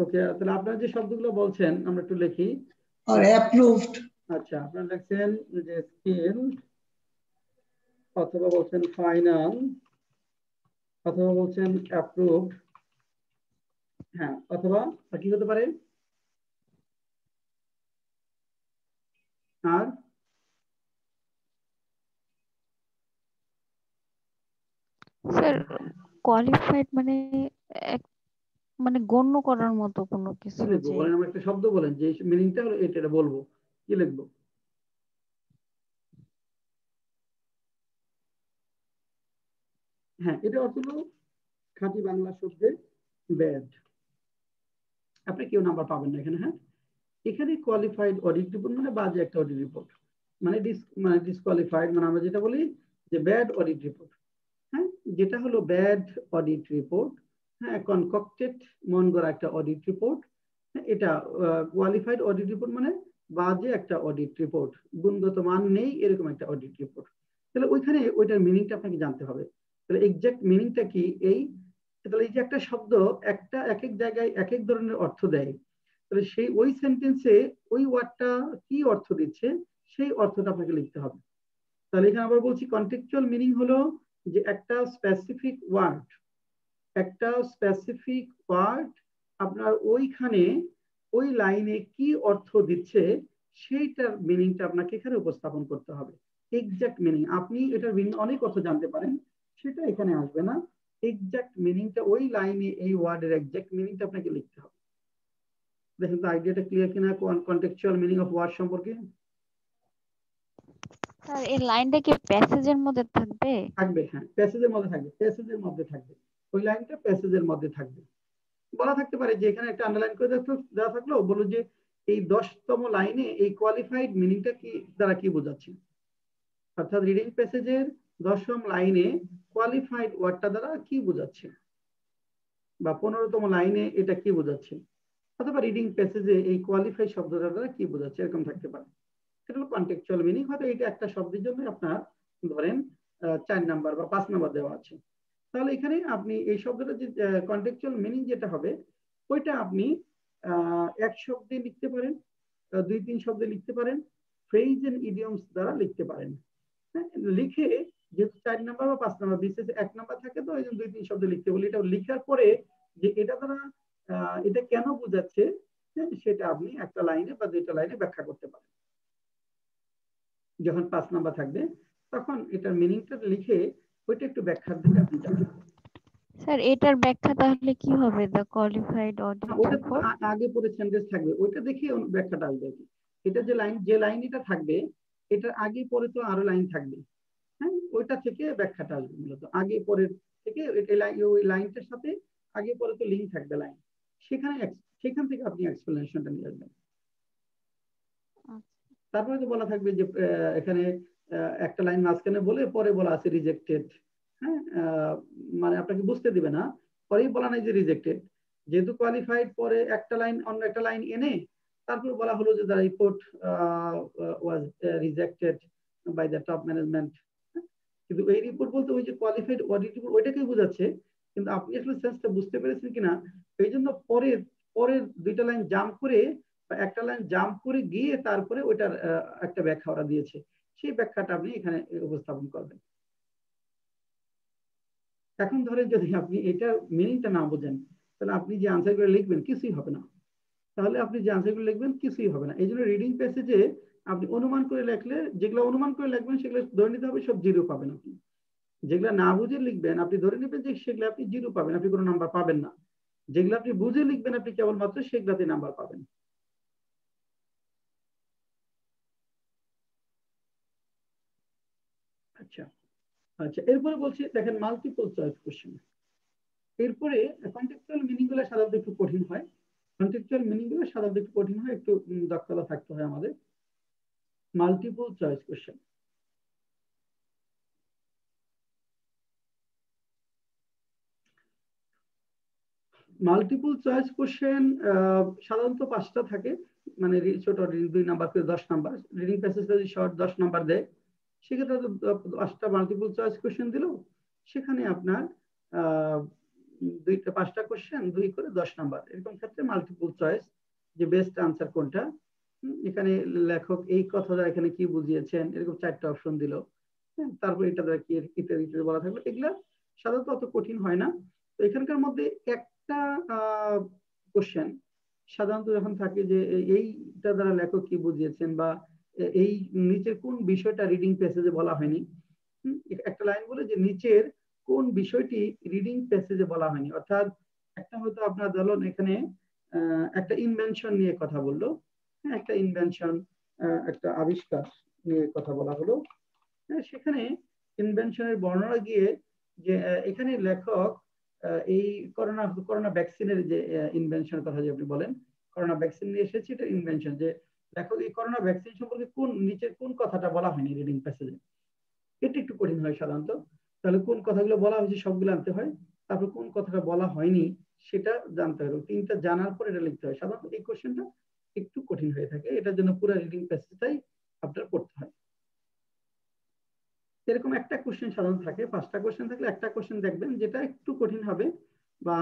ওকে। তাহলে আপনারা যে শব্দগুলো বলছেন আমরা একটু লিখি। আর অ্যাপ্রুভড। আচ্ছা, আপনারা লিখছেন যে স্কিল, অথবা বলছেন ফাইনাল, অথবা বলছেন অ্যাপ্রুভড, হ্যাঁ, অথবা কি হতে পারে আর স্যার কোয়ালিফাইড মানে মানে গণ্য করার মতো কোনো কি কিছু লিখবো যে বলেন, আমার একটা শব্দ বলেন যে মিনিংটা হলো এটা, এটা বলবো, কি লিখবো? হ্যাঁ, এটা অর্থ হলো খাঁটি বাংলা শব্দে ব্যাড। আপনি কেউ নাম্বার পাবেন না এখানে। হ্যাঁ, এখানে কোয়ালিফাইড অডিট রিপোর্ট মানে বাজে একটা অডিট রিপোর্ট, মানে ডিসকোয়ালিফাইড, মানে আমরা যেটা বলি যে ব্যাড অডিট রিপোর্ট। হ্যাঁ, যেটা হলো ব্যাড অডিট রিপোর্ট, হ্যাঁ, কনকক্টেড, মন গড়া একটা অডিট রিপোর্ট। এটা কোয়ালিফাইড অডিট রিপোর্ট মানে বাজে একটা অডিট রিপোর্ট, গুণগত মান নেই এরকম একটা অডিট রিপোর্ট। তাহলে ওইখানে ওইটার মিনিংটা আপনাকে জানতে হবে। তাহলে এক্সাক্ট মিনিংটা কি? তাহলে এই যে একটা শব্দ একটা এক এক জায়গায় এক এক ধরনের অর্থ দেয়, তাহলে সেই ওই সেন্টেন্সে ওই ওয়ার্ডটা কি অর্থ দিচ্ছে সেই অর্থটা আপনাকে লিখতে হবে। তাহলে এখানে আবার বলছি কন্টেক্সচুয়াল মিনিং হলো যে একটা স্পেসিফিক ওয়ার্ড আপনার ওইখানে ওই লাইনে কি অর্থ দিচ্ছে সেইটার মিনিংটা আপনাকে এখানে উপস্থাপন করতে হবে। এক্সাক্ট মিনিং, আপনি এটার অনেক অর্থ জানতে পারেন, সেটা এখানে আসবে না। এক্সাক্ট মিনিংটা ওই লাইনে এই ওয়ার্ডের এক্সাক্ট মিনিংটা আপনাকে লিখতে হবে। দেখেন তো আইডিয়াটা ক্লিয়ার কিনা কন্টেক্সচুয়াল মিনিং অফ ওয়ার্ড সম্পর্কে? স্যার এই লাইনটা কি প্যাসেজের মধ্যে থাকবে? থাকবে, হ্যাঁ, প্যাসেজের মধ্যে থাকবে, প্যাসেজের মধ্যে থাকবে, ওই লাইনটা প্যাসেজের মধ্যে থাকবে। বলা থাকতে পারে যে এখানে একটা আন্ডারলাইন করে দেওয়া থাকলো, বলো যে এই 10তম লাইনে এই কোয়ালিফাইড মিনিংটা কি দ্বারা কি বোঝাচ্ছে, অর্থাৎ রিডিং প্যাসেজের 10ম লাইনে কোয়ালিফাইড ওয়ার্ডটা দ্বারা কি বোঝাচ্ছে, বা 15তম লাইনে এটা কি বোঝাচ্ছে, অথবা রিডিং প্যাসেজে এই কোয়ালিফাই শব্দটা দ্বারা কি বোঝাচ্ছে, এরকম থাকতে পারে। সেটা হলো কন্টেক্সচুয়াল মিনিং। হয়তো এটা একটা শব্দের জন্য আপনার ধরেন 4 নাম্বার বা 5 নাম্বার দেওয়া আছে। তাহলে এখানে আপনি এই শব্দটা যে কন্টেক্সচুয়াল মিনিং যেটা হবে ওইটা আপনি এক শব্দে লিখতে পারেন, 2-3 শব্দে লিখতে পারেন, ফ্রেজ এন্ড ইডিয়মস দ্বারা লিখতে পারেন। হ্যাঁ, লিখে যেহেতু 4 নাম্বার বা 5 নাম্বার, বিশেষ 1 নাম্বার থাকে তো এই জন্য 2-3 শব্দ লিখতে বলি। এটা লিখার পরে যে এটা দ্বারা এটা কেন বোঝাচ্ছে সেটা আপনি একটা লাইনে বা 2টা লাইনে ব্যাখ্যা করতে পারেন। যখন 5 নাম্বার থাকবে তখন এটার মিনিংটা লিখে ওইটা একটু ব্যাখ্যার দিকে আপনি যাবেন। স্যার এটার ব্যাখ্যা তাহলে কি হবে? দ্য কোয়ালিফাইড অডিট ওটা তো রিপোর্ট আগে পরে সেন্টেন্স থাকবে, ওইটা দেখে ব্যাখ্যাটা আসবে আর কি। এটা যে লাইন এটা থাকবে এটার আগে পরে তো আরো লাইন থাকবে। হ্যাঁ, ওইটা থেকে ব্যাখ্যাটা আসবে মূলত, আগে পরের থেকে ওই লাইনটার সাথে আগে পরে তো লিঙ্ক থাকবে লাইন, সেখান থেকে আপনি এক্সপ্লেনেশনটা নিয়ে আসবেন। তারপরে তো বলা থাকবে যে এখানে একটা লাইন মাঝখানে বলে পরে বলা আছে রিজেক্টেড। হ্যাঁ, মানে আপনাকে বুঝতে দিবে না, পরেই বলা নাই যে রিজেক্টেড, যেহেতু কোয়ালিফাইড পরে একটা লাইন অন্য একটা লাইন এনে তারপর বলা হলো যে the report was rejected by the top management. কিন্তু এই রিপোর্ট বলতে ওই যে কোয়ালিফাইড অডিট রিপোর্ট ওইটাকেই বোঝাচ্ছে, কিন্তু আপনি আসলে সেন্সটা বুঝতে পেরেছেন কিনা এই জন্য পরের 2টা লাইন জাম্প করে বা একটা লাইন জাম্প করে গিয়ে তারপরে ওইটার একটা ব্যাখ্যা ওরা দিয়েছে, সেই ব্যাখ্যাটা আপনি এখানে উপস্থাপন করবেন। এখন ধরেন যদি আপনি এটা মিনিংটা না বোঝেন তাহলে আপনি যে আনসারগুলো লিখবেন কিছুই হবে না, কিছুই হবে না। এই জন্য রিডিং প্যাসেজে আপনি অনুমান করে লিখলে, যেগুলো অনুমান করে লিখবেন সেগুলো ধরে নিতে হবে সব 0 পাবেন আপনি। যেগুলো না বুঝে লিখবেন আপনি ধরে নেবেন যে সেগুলো আপনি 0 পাবেন, আপনি কোনো নাম্বার পাবেন না। যেগুলো আপনি বুঝে লিখবেন আপনি কেবলমাত্র সেগুলাতে নাম্বার পাবেন। আচ্ছা আচ্ছা, এরপরে বলছি দেখেন মাল্টিপল চয়েস কোশ্চেন। এরপরে কন্টেক্সচুয়াল মিনিং গুলো সাধারণত একটু কঠিন হয়, একটু দক্ষতা থাকতে হয় আমাদের। মাল্টিপল চয়েস কোশ্চেন, সাধারণত 5টা থাকে, মানে ছোট 2 নাম্বার করে 10 নাম্বার। রিডিং প্যাসেজ যদি শর্ট 10 নাম্বার দেয় সেক্ষেত্রে 5টা মাল্টিপল চয়েস কোশ্চেন দিল, সেখানে আপনার 5টা কোশ্চেন 2 করে 10 নাম্বার, এরকম ক্ষেত্রে মাল্টিপল চয়েস যে বেস্ট আনসার কোনটা, এখানে লেখক এই কথা দ্বারা এখানে কি বুঝিয়েছেন, এরকম 4টা অপশন দিল। তারপর এটা দ্বারা কি ইত্যাদি ইত্যাদি বলা থাকলো, এগুলা সাধারণত অত কঠিন হয় না। তো এখানকার মধ্যে একটা কোশ্চেন সাধারণত যখন থাকে যে এইটা দ্বারা লেখক কি বুঝিয়েছেন বা এই নিচের কোন বিষয়টা রিডিং প্যাসেজে বলা হয়নি, একটা লাইন বলে যে নিচের কোন বিষয়টি রিডিং প্যাসেজে বলা হয়নি, অর্থাৎ একটা হয়তো আপনার ধরুন এখানে একটা ইনভেনশন নিয়ে কথা বললো, হ্যাঁ, একটা ইনভেনশন, একটা আবিষ্কার নিয়ে কথা বলা হলো। হ্যাঁ, সেখানে ইনভেনশনের বর্ণনা গিয়ে যে এখানে লেখক এই করোনা ভ্যাকসিনের যে ইনভেনশনের কথা যে আপনি বলেন, করোনা ভ্যাকসিন নিয়ে এসেছে, এটা ইনভেনশন, যে লেখক এই করোনা ভ্যাকসিন সম্পর্কে নিচের কোন কথাটা বলা হয়নি রিডিং প্যাসেজে, এটা একটু কঠিন হয় সাধারণত। তাহলে কোন কথাগুলো বলা হয়েছে সবগুলো আনতে হয়, তারপর কোন কথাটা বলা হয়নি সেটা জানতে হবে, তিনটা জানার পর এটা লিখতে হয়। সাধারণত এই কোশ্চেনটা একটু কঠিন হয়ে থাকে, এটার জন্য পুরো রিডিং প্যাসেজটাই আপনার পড়তে হয়। এরকম একটা কোশ্চেন সাধারণত থাকে, 5টা কোশ্চেন থাকলে একটা কোশ্চেন দেখবেন যেটা একটু কঠিন হবে, বা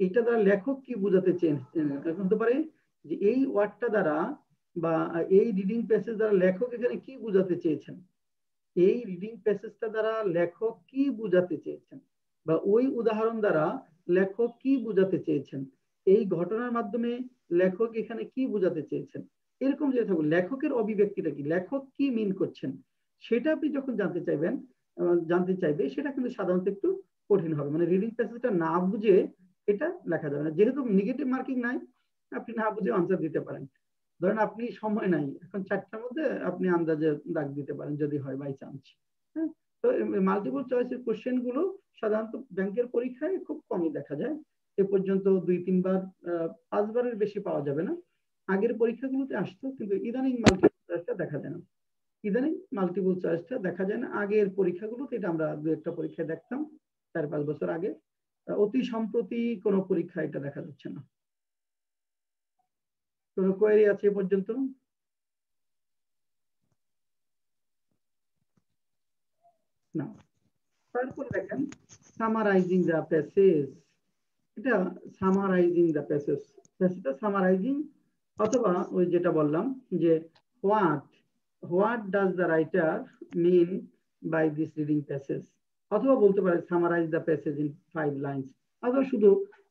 এটা দ্বারা লেখক কি বোঝাতে চেয়েছেন, হতে পারে যে এই ওয়ার্ডটা দ্বারা বা এই রিডিং প্যাসেজ দ্বারা লেখক এখানে কি বোঝাতে চেয়েছেন, এই রিডিং প্যাসেজটা দ্বারা লেখক কি বোঝাতে চেয়েছেন, বা ওই উদাহরণ দ্বারা লেখক কি বোঝাতে চেয়েছেন, এই ঘটনার মাধ্যমে লেখক এখানে কি বোঝাতে চেয়েছেন, এরকম যে থাকবে লেখকের অভিব্যক্তিটা কি, লেখক কি মিন করছেন, সেটা আপনি যখন জানতে চাইবে, সেটা কিন্তু সাধারণত একটু কঠিন হবে। মানে রিডিং প্যাসেজটা না বুঝে এটা লেখা যাবে না, যেহেতু নেগেটিভ মার্কিং নাই, আপনি না বুঝে আনসার দিতে পারেন। ধরেন আপনি সময় নাই, এখন 4টার মধ্যে আপনি আন্দাজে দাগ দিতে পারেন যদি হয় বাই চান্স। হ্যাঁ, তো মাল্টিপল চয়েসের কোশ্চেন গুলো সাধারণত ব্যাংকের পরীক্ষায় খুব কমই দেখা যায়, এ পর্যন্ত 2-3 বার, 5 বারের বেশি পাওয়া যাবে না। আগের পরীক্ষাগুলোতে আসতো, কিন্তু ইদানিং মাল্টিপল চয়েসটা দেখা যায় না, ইদানিং মাল্টিপল চয়েসটা দেখা যায় না। আগের পরীক্ষাগুলোতে এটা আমরা 2-একটা পরীক্ষায় দেখতাম 4-5 বছর আগে, অতি সম্প্রতি কোনো পরীক্ষা এটা দেখা যাচ্ছে না। কোনো কোয়েরি আছে এ পর্যন্ত? না। তারপর দেখেন সামারাইজিং দ্য প্যাসেজ, এটা সামারাইজিং দ্য প্যাসেজ, প্যাসেজটা সামারাইজিং, অথবা ওই যেটা বললাম যে what does the writer mean by this reading passage, অথবা বলতে পারে summarise the passage in 5 lines, অথবা শুধু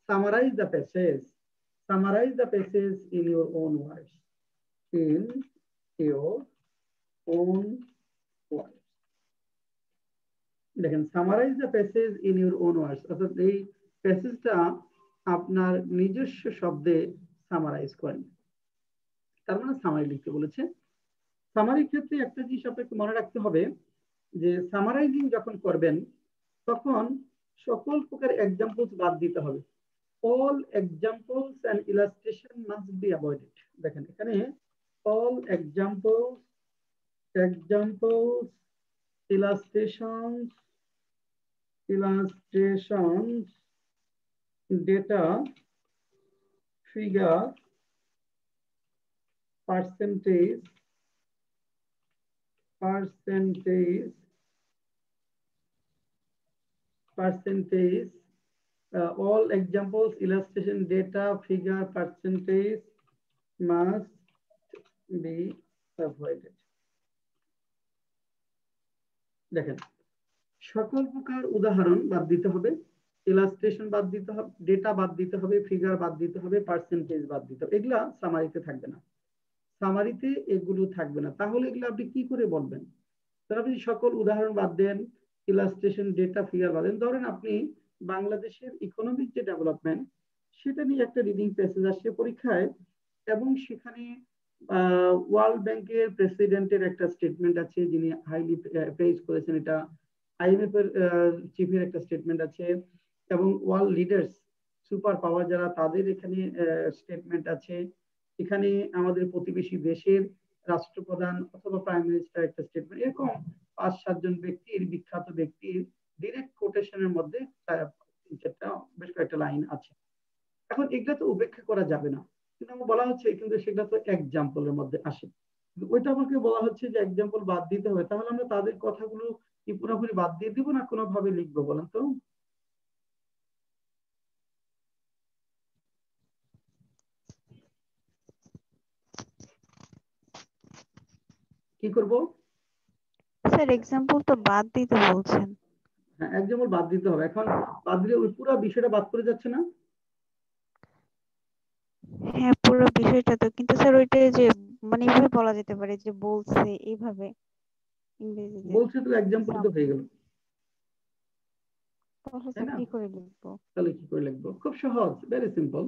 summarise the passage in your own words, in your own words. দেখেন summarise the passage in your own words, অর্থাৎ এই প্যাসেজটা আপনার নিজস্ব শব্দে সামারাইজ করেন, তার মানে সামারি লিখতে বলেছে। সামারির ক্ষেত্রে একটা জিনিস আপনাকে মনে রাখতে হবে যে সামারাইজিং যখন করবেন তখন সকল প্রকার এক্সাম্পলস বাদ দিতে হবে। All examples and illustration must be avoided. দেখেন এখানে all examples, illustrations, data, figure, percentage, all examples, illustration, data, figure, percentage must be avoided. দেখেন সকল প্রকার উদাহরণ বাদ দিতে হবে, ইলাস্ট্রেশন বাদ দিতে হবে, ডেটা বাদ দিতে হবে, ফিগার বাদ দিতে হবে, পার্সেন্টেজ বাদ দিতে হবে, এগুলা সামারিতে থাকবে না, সামারিতে এগুলো থাকবে না। তাহলে এগুলো আপনি কি করে বলবেন? তাহলে আপনি সকল উদাহরণ বাদ দেন, ইলাস্ট্রেশন, ডেটা, ফিগার বাদ দেন। ধরেন আপনি বাংলাদেশের ইকোনমিক যে ডেভেলপমেন্ট সেটা নিয়ে একটা রিডিং প্যাসেজ আসছে পরীক্ষায়, এবং সেখানে ওয়ার্ল্ড ব্যাংকের প্রেসিডেন্টের একটা স্টেটমেন্ট আছে, যিনি হাইলি প্রেজ করেছেন, এটা আইএমএফ এর চিফের একটা স্টেটমেন্ট আছে, এবং ওয়ার্ল্ড লিডার্স, সুপার পাওয়ার যারা, তাদের এখানে স্টেটমেন্ট আছে। এখানে আমাদের প্রতিবেশী দেশের রাষ্ট্রপ্রধান অথবা প্রাইম মিনিস্টার একটা স্টেটমেন্ট, এরকম 5-7 জন ব্যক্তির, বিখ্যাত ব্যক্তির ডিরেক্ট কোটেশনের মধ্যে বেশ কয়েকটা লাইন আছে। এখন এগুলা তো উপেক্ষা করা যাবে না, কিন্তু আমার বলা হচ্ছে কিন্তু সেটা তো এক্সাম্পলের মধ্যে আসে, ওইটা আমাকে বলা হচ্ছে যে এক্সাম্পল বাদ দিতে হবে। তাহলে আমরা তাদের কথাগুলো কি পুরোপুরি বাদ দিয়ে দিব না কোনোভাবে লিখবো বলেন তো? কি করব? স্যার এক্সাম্পল তো বাদ দিতে বলছেন। হ্যাঁ, এক্সাম্পল বাদ দিতে হবে। এখন বাদ দিলে ওই পুরো বিষয়টা বাদ করে যাচ্ছে না? হ্যাঁ পুরো বিষয়টা তো, কিন্তু স্যার ওইটা যে মানে এইভাবে বলা যেতে পারে যে বলছে এইভাবে ইংরেজিতে, বলছে তো এক্সাম্পল তো হয়ে গেল। তাহলে তাই স্যার না? কি করে লিখবো? তাহলে কি করে লিখবো? খুব সহজ, ভেরি সিম্পল।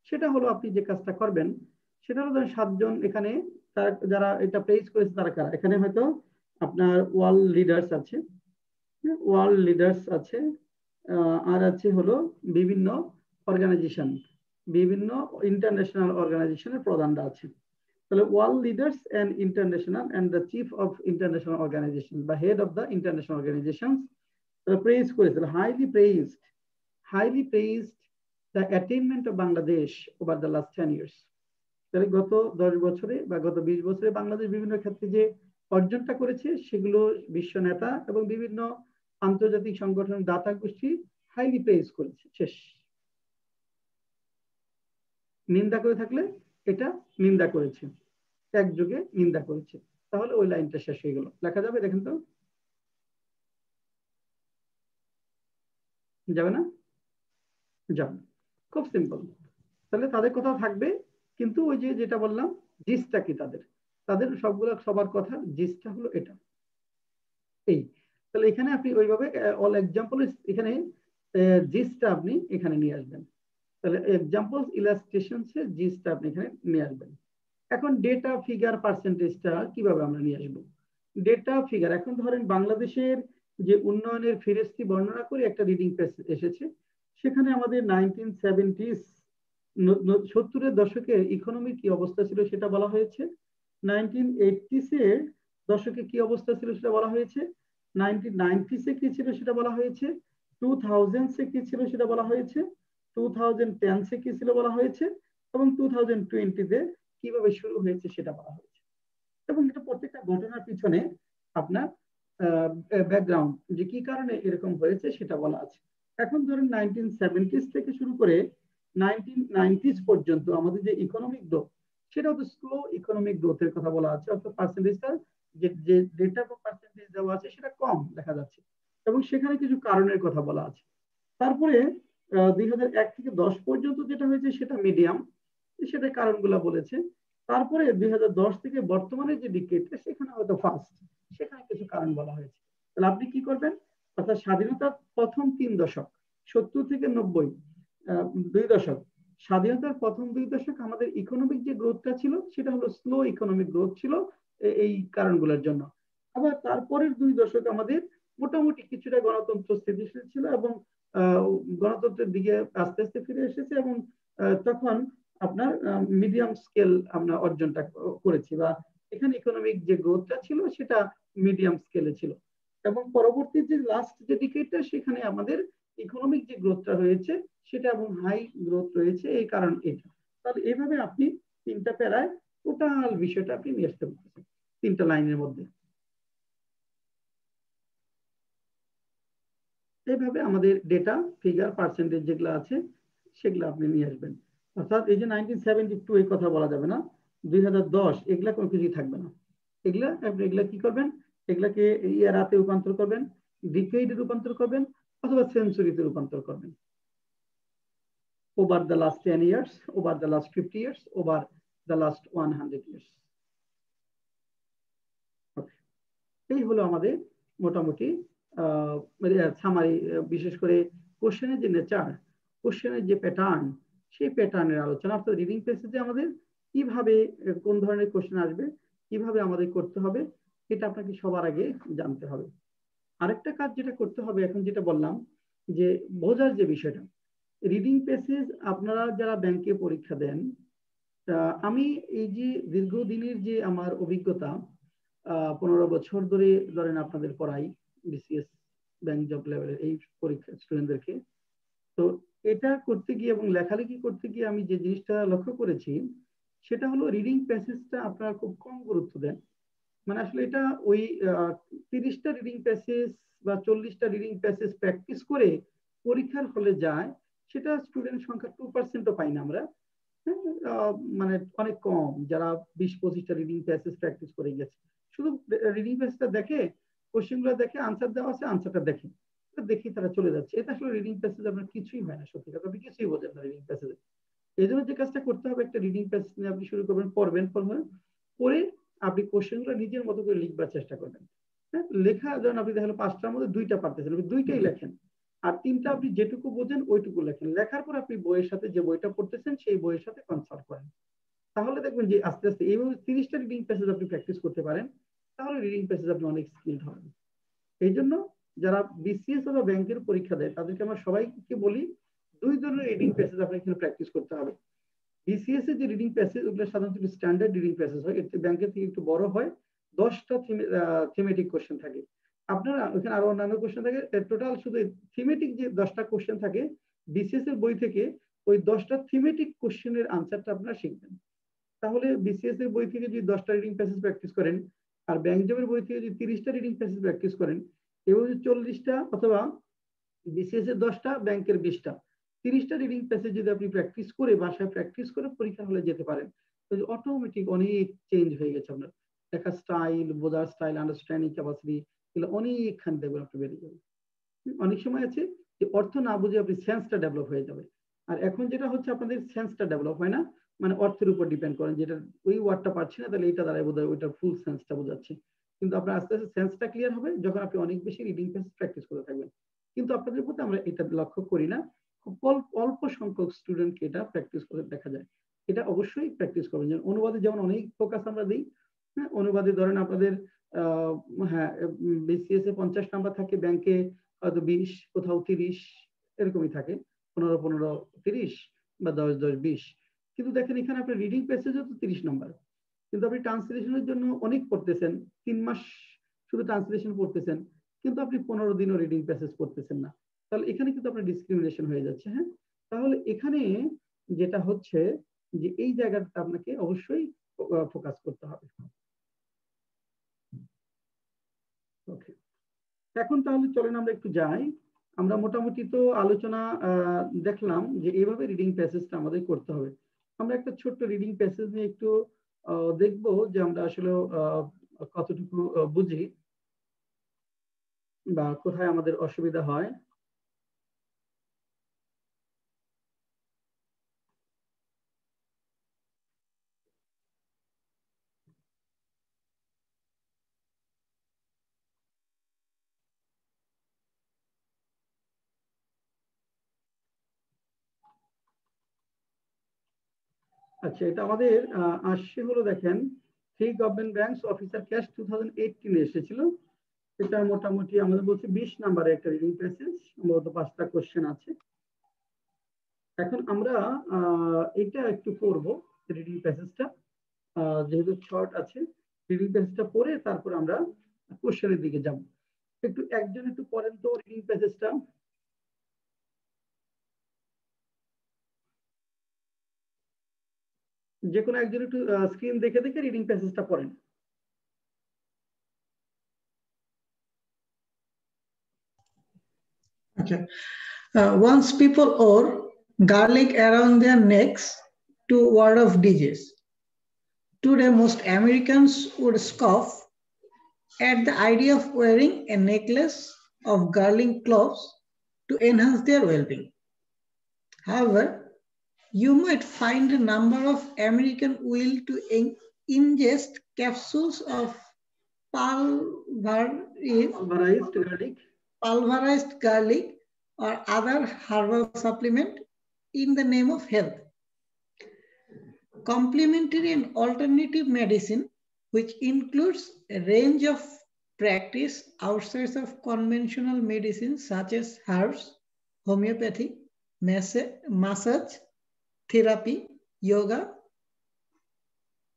সেটা হলো আপনি যে কাজটা করবেন সেটা হলো ধরেন 7 জন এখানে, যারা এটা প্রেস করেছে তারা কারা? এখানে হয়তো আপনার ওয়ার্ল্ড লিডার্স আছে, ওয়ার্ল্ড লিডার্স আছে, আর আছে হলো বিভিন্ন অর্গানাইজেশন, বিভিন্ন ইন্টারন্যাশনাল অর্গানাইজেশনের প্রধানরা আছে। তাহলে world leaders and international and the chief of international organisation বা head of the international organisation praise করেছিল, highly praised the attainment of Bangladesh over the last 10 years. তাহলে গত 10 বছরে বা গত 20 বছরে বাংলাদেশ বিভিন্ন ক্ষেত্রে যে অর্জনটা করেছে সেগুলো বিশ্ব নেতা এবং বিভিন্ন আন্তর্জাতিক সংগঠন দাতা গোষ্ঠী হাইলি প্রেজ করেছে। শেষ। নিন্দা করে থাকলে এটা নিন্দা করেছে, একযোগে নিন্দা করেছে, তাহলে ওই লাইনটা শেষ হয়ে গেল। লেখা যাবে? দেখেন তো, যাবে না? যাবে। খুব সিম্পল। তাহলে তাদের কথা থাকবে, কিন্তু ওই যে যেটা বললাম জিসটা কি তাদের, তাদের সবগুলো সবার কথা জিসটা হলো এটা, এই। তাহলে এখানে আপনি ওইভাবে অল এক্সাম্পল, এখানে জিসটা আপনি এখানে নিয়ে আসবেন। তাহলে এক্সাম্পলস ইলাস্ট্রেশনস এর জিসটা আপনি এখানে নিয়ে আসবেন। এখন ডেটা ফিগার পার্সেন্টেজটা কিভাবে আমরা নিয়ে আসবো? ডেটা ফিগার, এখন ধরেন বাংলাদেশের যে উন্নয়নের ফিরিস্তি বর্ণনা করে একটা রিডিং পেজ এসেছে, সেখানে আমাদের 70-এর দশকে ইকোনমির কি অবস্থা ছিল সেটা বলা হয়েছে, 1980-এর দশকে কি অবস্থা ছিল সেটা বলা হয়েছে, 1990-এ কি ছিল সেটা বলা হয়েছে, 2000-এ কি ছিল সেটা বলা হয়েছে, 2010-এ কি ছিল বলা হয়েছে, এবং 2020-তে কিভাবে শুরু হয়েছে সেটা বলা হয়েছে। এবং এটা প্রত্যেকটা ঘটনার পিছনে আপনার ব্যাকগ্রাউন্ড, যে কি কারণে এরকম হয়েছে সেটা বলা আছে। এখন ধরেন 1970s থেকে শুরু করে 1990s পর্যন্ত আমাদের যে ইকোনমিক গ্রোথ, সেটা হচ্ছে স্লো ইকোনমিক গ্রোথের কথা বলা আছে, অর্থাৎ পার্সেন্টেজটা যে ডেটা বা পার্সেন্টেজ দেওয়া আছে সেটা কম দেখা যাচ্ছে, এবং সেখানে কিছু কারণের কথা বলা আছে। তারপরে 2001 থেকে 10 পর্যন্ত যেটা হয়েছে সেটা মিডিয়াম, সেটা কারণগুলো বলেছে। তারপরে 2010 থেকে বর্তমানে যে ডিকেডটা সেখানে হয়তো ফার্স্ট, সেখানে কিছু কারণ বলা হয়েছে। তাহলে আপনি কি করবেন? অর্থাৎ স্বাধীনতার প্রথম 3 দশক, 70 থেকে 90, 2 দশক, স্বাধীনতার প্রথম 2 দশক আমাদের ইকোনমিক যে গ্রোথটা ছিল সেটা হলো স্লো ইকোনমিক গ্রোথ ছিল এই কারণগুলোর জন্য। আবার তারপরের 2 দশক আমাদের মোটামুটি কিছুটা গণতন্ত্র স্থিতিশীল ছিল এবং গণতন্ত্রের দিকে আস্তে আস্তে ফিরে এসেছে, এবং তখন আপনার মিডিয়াম স্কেল আমরা অর্জনটা করেছি, বা এখানে ইকোনমিক যে গ্রোথটা ছিল সেটা মিডিয়াম স্কেলে ছিল। এবং পরবর্তী যে লাস্ট যে ডিকেডটা সেখানে আমাদের ইকোনমিক যে গ্রোথটা হয়েছে সেটা এবং হাই গ্রোথ রয়েছে, এই কারণ এটা। তাহলে এইভাবে আপনি 3টা প্যারায় টোটাল বিষয়টা আপনি নিয়ে আসতে পারছেন 3টা লাইনের মধ্যে। এইভাবে আমাদের ডেটা ফিগার পার্সেন্টেজ যেগুলো আছে সেগুলো আপনি নিয়ে আসবেন। অর্থাৎ এই যে 1972 এই কথা বলা যাবে না, 2010 এগুলা কোনো কিছুই থাকবে না। এগুলা কি করবেন? এগুলাকে ইয়ারাতে রূপান্তর করবেন, ডিকেডে রূপান্তর করবেন, অথবা সেঞ্চুরিতে রূপান্তর করবেন। Over the last 10 years, over the last 50 years, over the last 100 years। এই হলো আমাদের মোটামুটি সামারি, বিশেষ করে কোশ্চেনের যে নেচার, কোশ্চেনের যে প্যাটার্ন, সেই প্যাটার্নের আলোচনা। অর্থাৎ রিডিং প্যাসেজে আমাদের কিভাবে কোন ধরনের কোশ্চেন আসবে, কিভাবে আমাদের করতে হবে, এটা আপনাকে সবার আগে জানতে হবে। আরেকটা কাজ যেটা করতে হবে, এখন যেটা বললাম যে বোঝার যে বিষয়টা, রিডিং প্যাসেজ আপনারা যারা ব্যাংকে পরীক্ষা দেন, আমি এই যে দীর্ঘদিনের যে আমার অভিজ্ঞতা, 15 বছর ধরে ধরেন আপনাদের পড়াই বিসিএস ব্যাংক জব লেভেলের এই পরীক্ষা স্টুডেন্টদেরকে, তো এটা করতে গিয়ে এবং লেখালেখি করতে গিয়ে আমি যে জিনিসটা লক্ষ্য করেছি সেটা হলো রিডিং প্যাসেজটা আপনারা খুব কম গুরুত্ব দেন। মানে আসলে এটা ওই 30টা রিডিং প্যাসেজ বা 40টা রিডিং প্যাসেজ প্র্যাকটিস করে পরীক্ষার হলে যায়, সেটা স্টুডেন্ট সংখ্যা 2%ও পাই না আমরা। মানে অনেক কম যারা 20-25টা রিডিং প্যাসেজ প্র্যাকটিস করে গেছে, শুধু রিডিং প্যাসেজটা দেখে, কোশ্চেনগুলো দেখে, আনসার দেওয়া আছে আনসারটা দেখে দেখি তারা চলে যাচ্ছে। এটা আসলে রিডিং প্যাসেজ আপনার কিছুই হয় না, সত্যি কথা, আপনি কিছুই বোঝেন না রিডিং প্যাসেজে। এই জন্য যে কাজটা করতে হবে, একটা রিডিং প্যাসেজ নিয়ে আপনি শুরু করবেন, পড়বেন, পড়ে আপনি কোশ্চেনগুলো নিজের মতো করে লিখবার চেষ্টা করবেন। হ্যাঁ, লেখা ধরেন আপনি দেখেন 5টার মধ্যে 2টা পারতেছেন, আপনি 2টাই লেখেন। আর 3টা আপনি যেটুকু বোঝেন ওইটুকু লেখেন। লেখার পর আপনি বইয়ের সাথে যে বইটা পড়তেছেন সেই বইয়ের সাথে কনসাল্ট করেন। তাহলে দেখবেন যে আস্তে আস্তে এইভাবে 30টা রিডিং প্যাসেজ আপনি প্র্যাকটিস করতে পারেন, তাহলে রিডিং প্যাসেজ আপনি অনেক স্কিলড হবেন। এই জন্য যারা বিসিএস অথবা ব্যাংকের পরীক্ষা দেয় তাদেরকে আমরা সবাইকে বলি 2 ধরনের রিডিং প্যাসেজ আপনাকে এখানে প্র্যাকটিস করতে হবে। বিসিএস এর যে রিডিং প্যাসেজ ওগুলো সাধারণত স্ট্যান্ডার্ড রিডিং প্যাসেজ হয়, এর ব্যাংকের থেকে একটু বড় হয়, 10টা থিমেটিক কোশ্চেন থাকে। আপনারা ওখানে আরো অন্যান্য কোশ্চেন থাকে, টোটাল শুধু থিমেটিক যে 10টা কোশ্চেন থাকে বিসিএস এর বই থেকে, ওই 10টা থিমেটিক কোশ্চেনের আনসারটা আপনারা শিখবেন। তাহলে বিসিএস এর বই থেকে যদি 10টা রিডিং প্যাসেজ প্র্যাকটিস করেন আর ব্যাংক জবের বই থেকে যদি 30টা রিডিং প্যাসেজ প্র্যাকটিস করেন, এবং 40টা অথবা বিসিএস এর 10টা ব্যাংকের 20টা 30টা রিডিং প্যাসেজ যদি আপনি প্র্যাকটিস করে বাসায় প্র্যাকটিস করে পরীক্ষা হলে যেতে পারেন, তাহলে অটোমেটিক অনেক চেঞ্জ হয়ে গেছে আপনার লেখার স্টাইল, বোঝার স্টাইল, আন্ডারস্ট্যান্ডিং ক্যাপাসিটি, এগুলো অনেকখানি দেখবেন আপনি বেড়ে যাবে। অনেক সময় আছে যে অর্থ না বুঝে আপনি সেন্সটা ডেভেলপ হয়ে যাবে। আর এখন যেটা হচ্ছে আপনাদের সেন্সটা ডেভেলপ হয় না, মানে অর্থের উপর ডিপেন্ড করেন, যেটা ওই ওয়ার্ডটা পাচ্ছি না তাহলে এইটা দ্বারাই বোধহয় ওইটার ফুল সেন্সটা বোঝাচ্ছে। কিন্তু আপনার আস্তে আস্তে সেন্সটা ক্লিয়ার হবে যখন আপনি অনেক বেশি রিডিং প্যাসেজ প্র্যাকটিস করতে থাকবেন। কিন্তু আপনাদের মধ্যে আমরা এটা লক্ষ্য করি না, খুব অল্প সংখ্যক স্টুডেন্টকে এটা প্র্যাকটিস করে দেখা যায়। এটা অবশ্যই প্র্যাকটিস করবেন। যেমন অনুবাদে যেমন অনেক ফোকাস আমরা দিই, হ্যাঁ, অনুবাদে ধরেন আপনাদের হ্যাঁ বিসিএস এ 50 নাম্বার থাকে, ব্যাংকে হয়তো 20, কোথাও 30, এরকমই থাকে, 15-15, 30 বা 10-10, 20। কিন্তু দেখেন এখানে আপনার রিডিং প্যাসেজও তো 30 নাম্বার, কিন্তু আপনি ট্রান্সলেশনের জন্য অনেক পড়তেছেন, 3 মাস শুধু ট্রান্সলেশন পড়তেছেন, কিন্তু আপনি 15 দিনও রিডিং প্যাসেজ পড়তেছেন না, তাহলে এখানে কিন্তু আপনার ডিসক্রিমিনেশন হয়ে যাচ্ছে। হ্যাঁ, তাহলে এখানে যেটা হচ্ছে যে এই জায়গাটা আপনাকে অবশ্যই ফোকাস করতে হবে। ওকে, এখন তাহলে চলেন আমরা একটু যাই। আমরা মোটামুটি তো আলোচনা দেখলাম যে এইভাবে রিডিং প্যাসেজটা আমাদের করতে হবে। আমরা একটা ছোট্ট রিডিং প্যাসেজ নিয়ে একটু দেখবো যে আমরা আসলে কতটুকু বুঝি বা কোথায় আমাদের অসুবিধা হয়। আচ্ছা, এটা আমাদের আসছে হলো দেখেন 3 গভর্নমেন্ট ব্যাংকস অফিসার ক্যাশ 2018 এসেছিল। এটা মোটামুটি আমাদের বলছে 20 নাম্বারের একটা রিডিং প্যাসেজ, সম্ভবত 5টা কোশ্চেন আছে। এখন আমরা এটা একটু করব রিডিং প্যাসেজটা, যেহেতু শর্ট আছে, রিডিং প্যাসেজটা পড়ে তারপর আমরা কোশ্চেনের দিকে যাব। একটু একজন একটু পড়েন তো রিডিং প্যাসেজটা। যে কোনো একজন একটু স্ক্রিন দেখে দেখে রিডিং প্যাসেজটা পড়েন। Okay. Once people wore garlic around their necks to ward off disease. Today, most Americans would scoff at the idea of wearing a necklace of garlic cloves to enhance their well-being. However, you might find a number of Americans willing to ingest capsules of pulverized garlic or other herbal supplement in the name of health. Complementary and alternative medicine, which includes a range of practice outside of conventional medicine such as herbs, homeopathy, massage, therapy, yoga,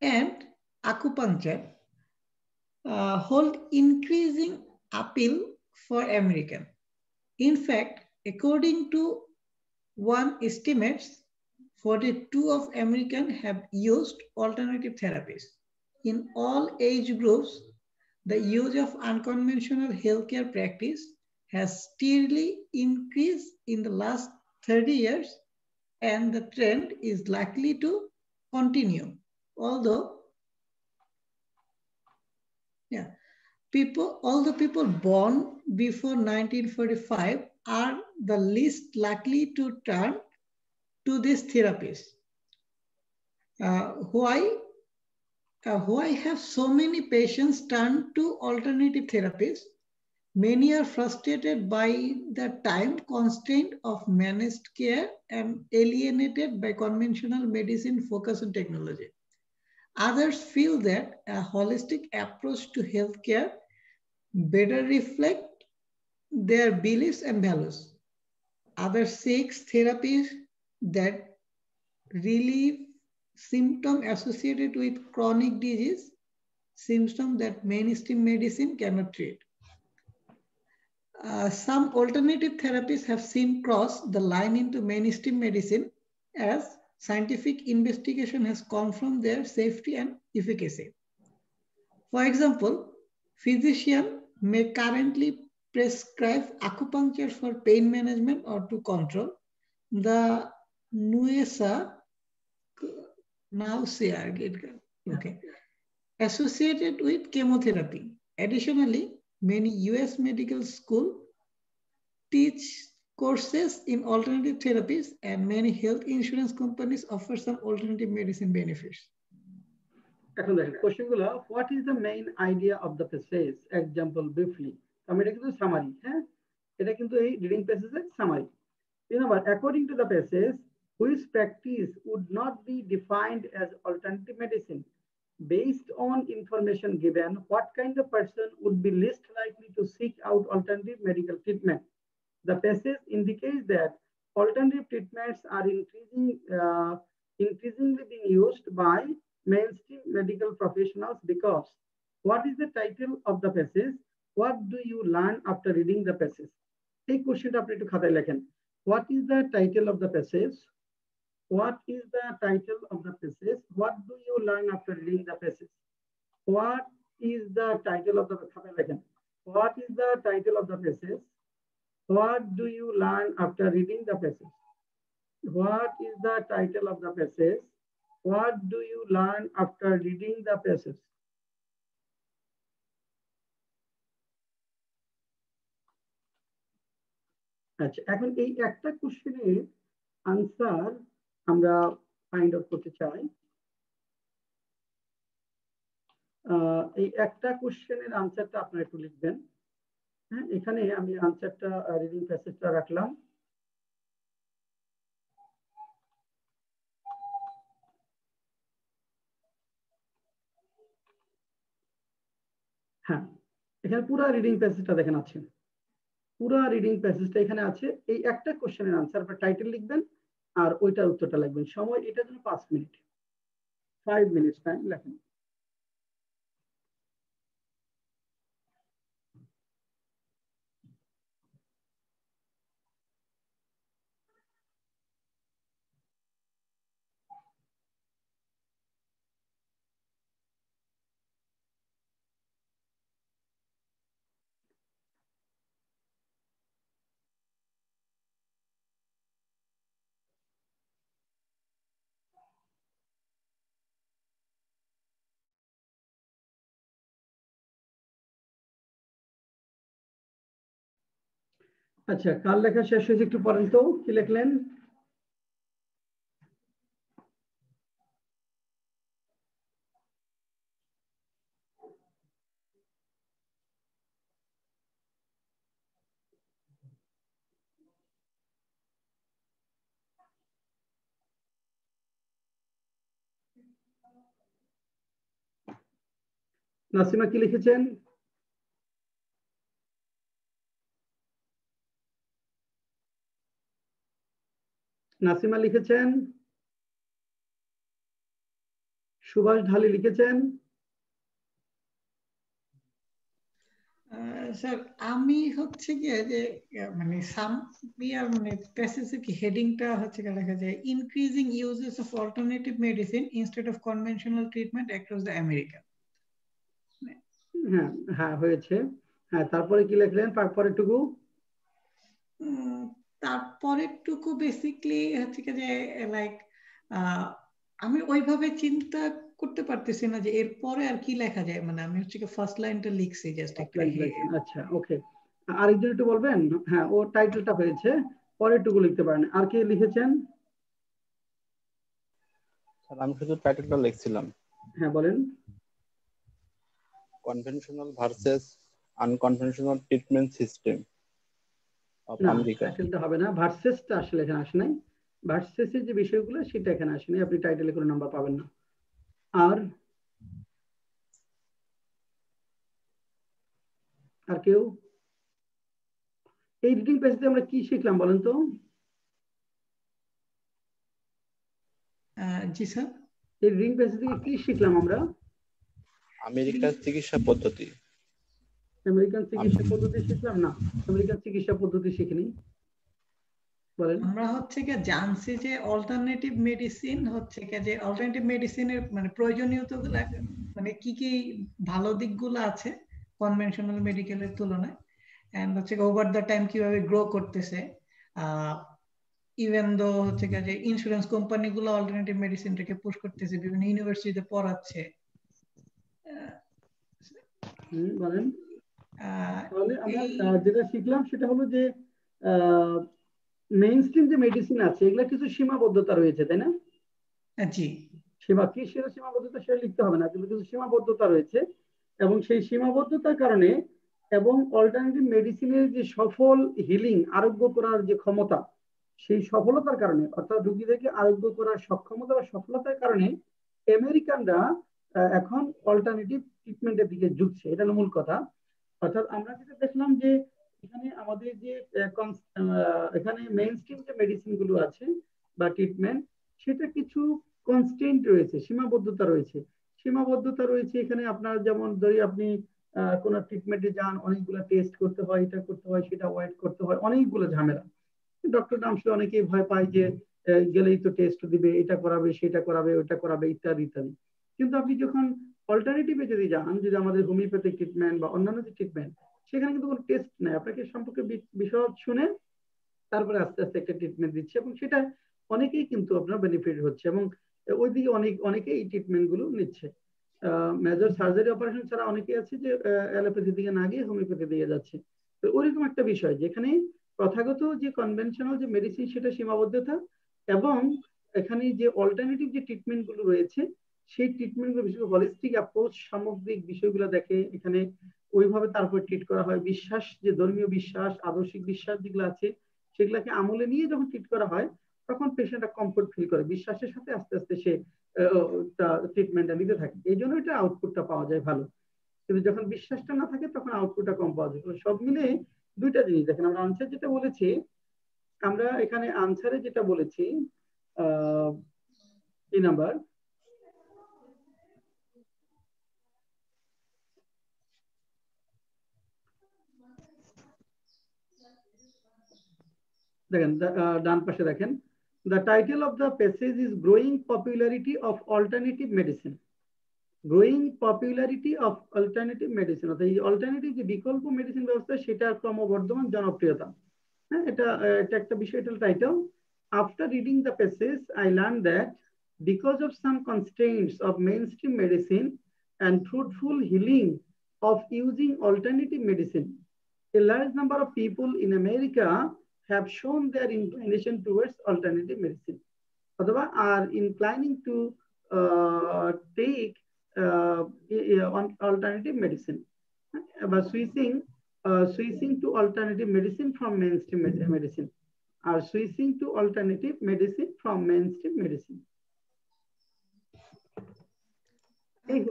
and acupuncture, hold increasing appeal for American. In fact, according to one estimates, 42 of Americans have used alternative therapies. In all age groups, the use of unconventional healthcare practice has steadily increased in the last 30 years, and the trend is likely to continue. Although people born before 1945 are the least likely to turn to these therapies. Why have so many patients turned to alternative therapies? Many are frustrated by the time constraint of managed care and alienated by conventional medicine focus on technology. Others feel that a holistic approach to healthcare better reflect their beliefs and values. Others seeks therapies that relieve symptoms associated with chronic disease, symptoms that mainstream medicine cannot treat. Some alternative therapies have seen cross the line into mainstream medicine as scientific investigation has confirmed their safety and efficacy. For example, physicians may currently prescribe acupuncture for pain management or to control the nausea associated with chemotherapy. Additionally, many US medical schools teach courses in alternative therapies, and many health insurance companies offer some alternative medicine benefits. এখন দেখেন কোশ্চেনগুলো, what is the main idea of the passage, example briefly. আমি এটা কিন্তু summary, হ্যাঁ, এটা কিন্তু এই রিডিং প্যাসেজের summary. Remember, according to the passage, which practice would not be defined as alternative medicine based on information given, what kind of person would be least likely to seek out alternative medical treatment? The passage indicates that alternative treatments are increasingly being used by mainstream medical professionals because what is the title of the passage? What do you learn after reading the passage? এই কোশ্চেনটা আপনি একটু খাতায় লেখেন। What is the title of the passage? What is the title of the passage? What do you learn after reading the passage? What is the title of the passage? What is the title of the passage? What do you learn after reading the passage? What is the title of the passage? What do you learn after reading the passage? আচ্ছা, এখন এই একটা কোশ্চেনের answer আমরা find out করতে চাই। এই একটা কোশ্চেনের আনসারটা আপনারা একটু লিখবেন। হ্যাঁ, এখানে আমি আনসারটা রিডিং প্যাসেজটা রাখলাম। হ্যাঁ, এখানে পুরো রিডিং প্যাসেজটা দেখেন আছে, পুরো রিডিং প্যাসেজটা এখানে আছে। এই একটা কোশ্চেনের আনসার আপনার টাইটেল লিখবেন আর ওইটার উত্তরটা লিখবেন। সময় এটার জন্য 5 মিনিট, 5 মিনিটস টাইম লেখেন। আচ্ছা, কার লেখা শেষ হয়েছে একটু পড়েন তো, কি লিখলেন? নাসিমা কি লিখেছেন? নাসিমা লিখেছেন, সুভাষ ঢালি লিখেছেন। স্যার আমি হচ্ছে কি যে মানে সাম ইয়ার মানে প্যাসেজে কি হেডিংটা হচ্ছে কি লেখা যায়, increasing uses of alternative medicine instead of conventional treatment across the America. হ্যাঁ হ্যাঁ হয়েছে। হ্যাঁ, তারপরে কি লিখলেন? পরেরটুকু তারপরেরটুকু বেসিক্যালি হচ্ছে কি যে লাইক আমি ওইভাবে চিন্তা করতে পারতেছি না যে এরপরে আর কি লেখা যায়। মানে আমি হচ্ছে কি ফার্স্ট লাইনটা লিখছি জাস্ট একটা। আচ্ছা, ওকে, আরেকজন একটু বলবেন? হ্যাঁ, ও টাইটেলটা হয়েছে, পরেরটুকু লিখতে পারেন। আর কে লিখেছেন? স্যার আমি শুধু টাইটেলটা লিখছিলাম। হ্যাঁ বলেন। Conventional versus unconventional treatment system of না, আমেরিকা। টাইটেলটা হবে না, ভার্সেসটা আসলে এখানে আসে নাই। ভার্সেসের যে বিষয়গুলো সেটা এখানে আসে নাই, আপনি টাইটেলে কোনো নাম্বার পাবেন না। আর কেউ? এই রিডিং প্যাসেজে আমরা কি শিখলাম বলেন তো? জি স্যার। এই রিডিং প্যাসেজ থেকে কি শিখলাম আমরা? আমেরিকার চিকিৎসা পদ্ধতি। আমেরিকান চিকিৎসা পদ্ধতি শিখলাম না, আমেরিকান চিকিৎসা পদ্ধতি শিখিনি। বলেন। আমরা হচ্ছে কি জানছি যে অল্টারনেটিভ মেডিসিন হচ্ছে কি যে অল্টারনেটিভ মেডিসিনের মানে প্রয়োজনীয়তাগুলো মানে কি কি ভালো দিকগুলো আছে কনভেনশনাল মেডিকেলের তুলনায়, এন্ড হচ্ছে ওভার দ্য টাইম কিভাবে গ্রো করতেছে। ইভেন দো হচ্ছে কি যে ইন্স্যুরেন্স কোম্পানিগুলো অল্টারনেটিভ মেডিসিনটাকে পুশ করতেছে, বিভিন্ন ইউনিভার্সিটিতে পড়াচ্ছে। বলেন। তাহলে আমরা যেটা শিখলাম সেটা হলো যে মেইনস্ট্রিম যে মেডিসিন আছে এগুলা কিছু সীমাবদ্ধতা রয়েছে, তাই না? জি। কি সেটা সীমাবদ্ধতা সেটা লিখতে হবে না, কিন্তু কিছু সীমাবদ্ধতা রয়েছে, এবং সেই সীমাবদ্ধতার কারণে এবং অল্টারনেটিভ মেডিসিনের যে সফল হিলিং আরোগ্য করার যে ক্ষমতা, সেই সফলতার কারণে অর্থাৎ রোগীদেরকে আরোগ্য করার সক্ষমতা বা সফলতার কারণে আমেরিকানরা এখন অল্টারনেটিভ ট্রিটমেন্টের দিকে ঝুঁকছে। এটা হলো মূল কথা। অর্থাৎ আমরা যেটা দেখলাম যে এখানে আমাদের যে এখানে মেইনস্ট্রিম যে মেডিসিন গুলো আছে বা ট্রিটমেন্ট, সেটা কিছু কনস্ট্যান্ট রয়েছে, সীমাবদ্ধতা রয়েছে। সীমাবদ্ধতা রয়েছে এখানে আপনার, যেমন ধরি আপনি কোন ট্রিটমেন্টে যান, অনেকগুলো টেস্ট করতে হয়, এটা করতে হয়, সেটা ওয়েট করতে হয়, অনেকগুলো ঝামেলা। ডক্টর নাম শুনে অনেকেই ভয় পায় যে গেলেই তো টেস্ট দিবে, এটা করাবে, সেটা করাবে, ওটা করাবে, ইত্যাদি ইত্যাদি। কিন্তু আপনি যখন অল্টারনেটিভে যদি যান, যদি আমাদের হোমিওপ্যাথিক ট্রিটমেন্ট বা অন্যান্য যে ট্রিটমেন্ট, সেখানে কিন্তু কোনো টেস্ট নেই, আপনাকে সম্পর্কে বিশদ শুনে তারপরে আস্তে আস্তে একটা ট্রিটমেন্ট দিচ্ছে, এবং সেটা অনেকেই কিন্তু আপনার বেনিফিট হচ্ছে, এবং ওইদিকে অনেকেই এই ট্রিটমেন্ট গুলো নিচ্ছে। মেজর সার্জারি অপারেশন ছাড়া অনেকেই আছে যে অ্যালোপ্যাথির দিকে না গিয়ে হোমিওপ্যাথি দিকে যাচ্ছে। তো ওইরকম একটা বিষয় যেখানে প্রথাগত যে কনভেনশনাল যে মেডিসিন সেটা সীমাবদ্ধতা, এবং এখানে যে অল্টারনেটিভ যে ট্রিটমেন্ট গুলো রয়েছে সেই ট্রিটমেন্ট গুলো বিশেষ করে হলিস্টিক অ্যাপ্রোচ, সামগ্রিক বিষয়গুলো দেখে এখানে ওইভাবে তারপর ট্রিট করা হয়। বিশ্বাস, যে ধর্মীয় বিশ্বাস, আদর্শিক বিশ্বাস যেগুলো আছে সেগুলাকে আমলে নিয়ে যখন ট্রিট করা হয় তখন পেশেন্টটা কমফোর্ট ফিল করে, বিশ্বাসের সাথে আস্তে আস্তে সে ট্রিটমেন্টটা নিতে থাকে, এই জন্য এটা আউটপুটটা পাওয়া যায় ভালো। কিন্তু যখন বিশ্বাসটা না থাকে তখন আউটপুটটা কম পাওয়া যায়। সব মিলে দুইটা জিনিস দেখেন, আমরা আনসার যেটা বলেছি, আমরা এখানে আনসারে যেটা বলেছি কি নাম্বার, দেখেন ডান পাশে দেখেন, the title of the passage is growing popularity of alternative medicine. Growing popularity of alternative medicine, অর্থাৎ এই অল্টারনেটিভ যে বিকল্প মেডিসিন ব্যবস্থা সেটার ক্রমবর্ধমান জনপ্রিয়তা। হ্যাঁ, এটা একটা বিষয়, এটা title. After reading the passage I learn that because of some constraints of mainstream medicine and fruitful healing of using alternative medicine, a large number of people in America have shown their inclination towards alternative medicine, অথবা are inclining to take on alternative medicine, but switching to alternative medicine from mainstream medicine, or switching to alternative medicine from mainstream medicine.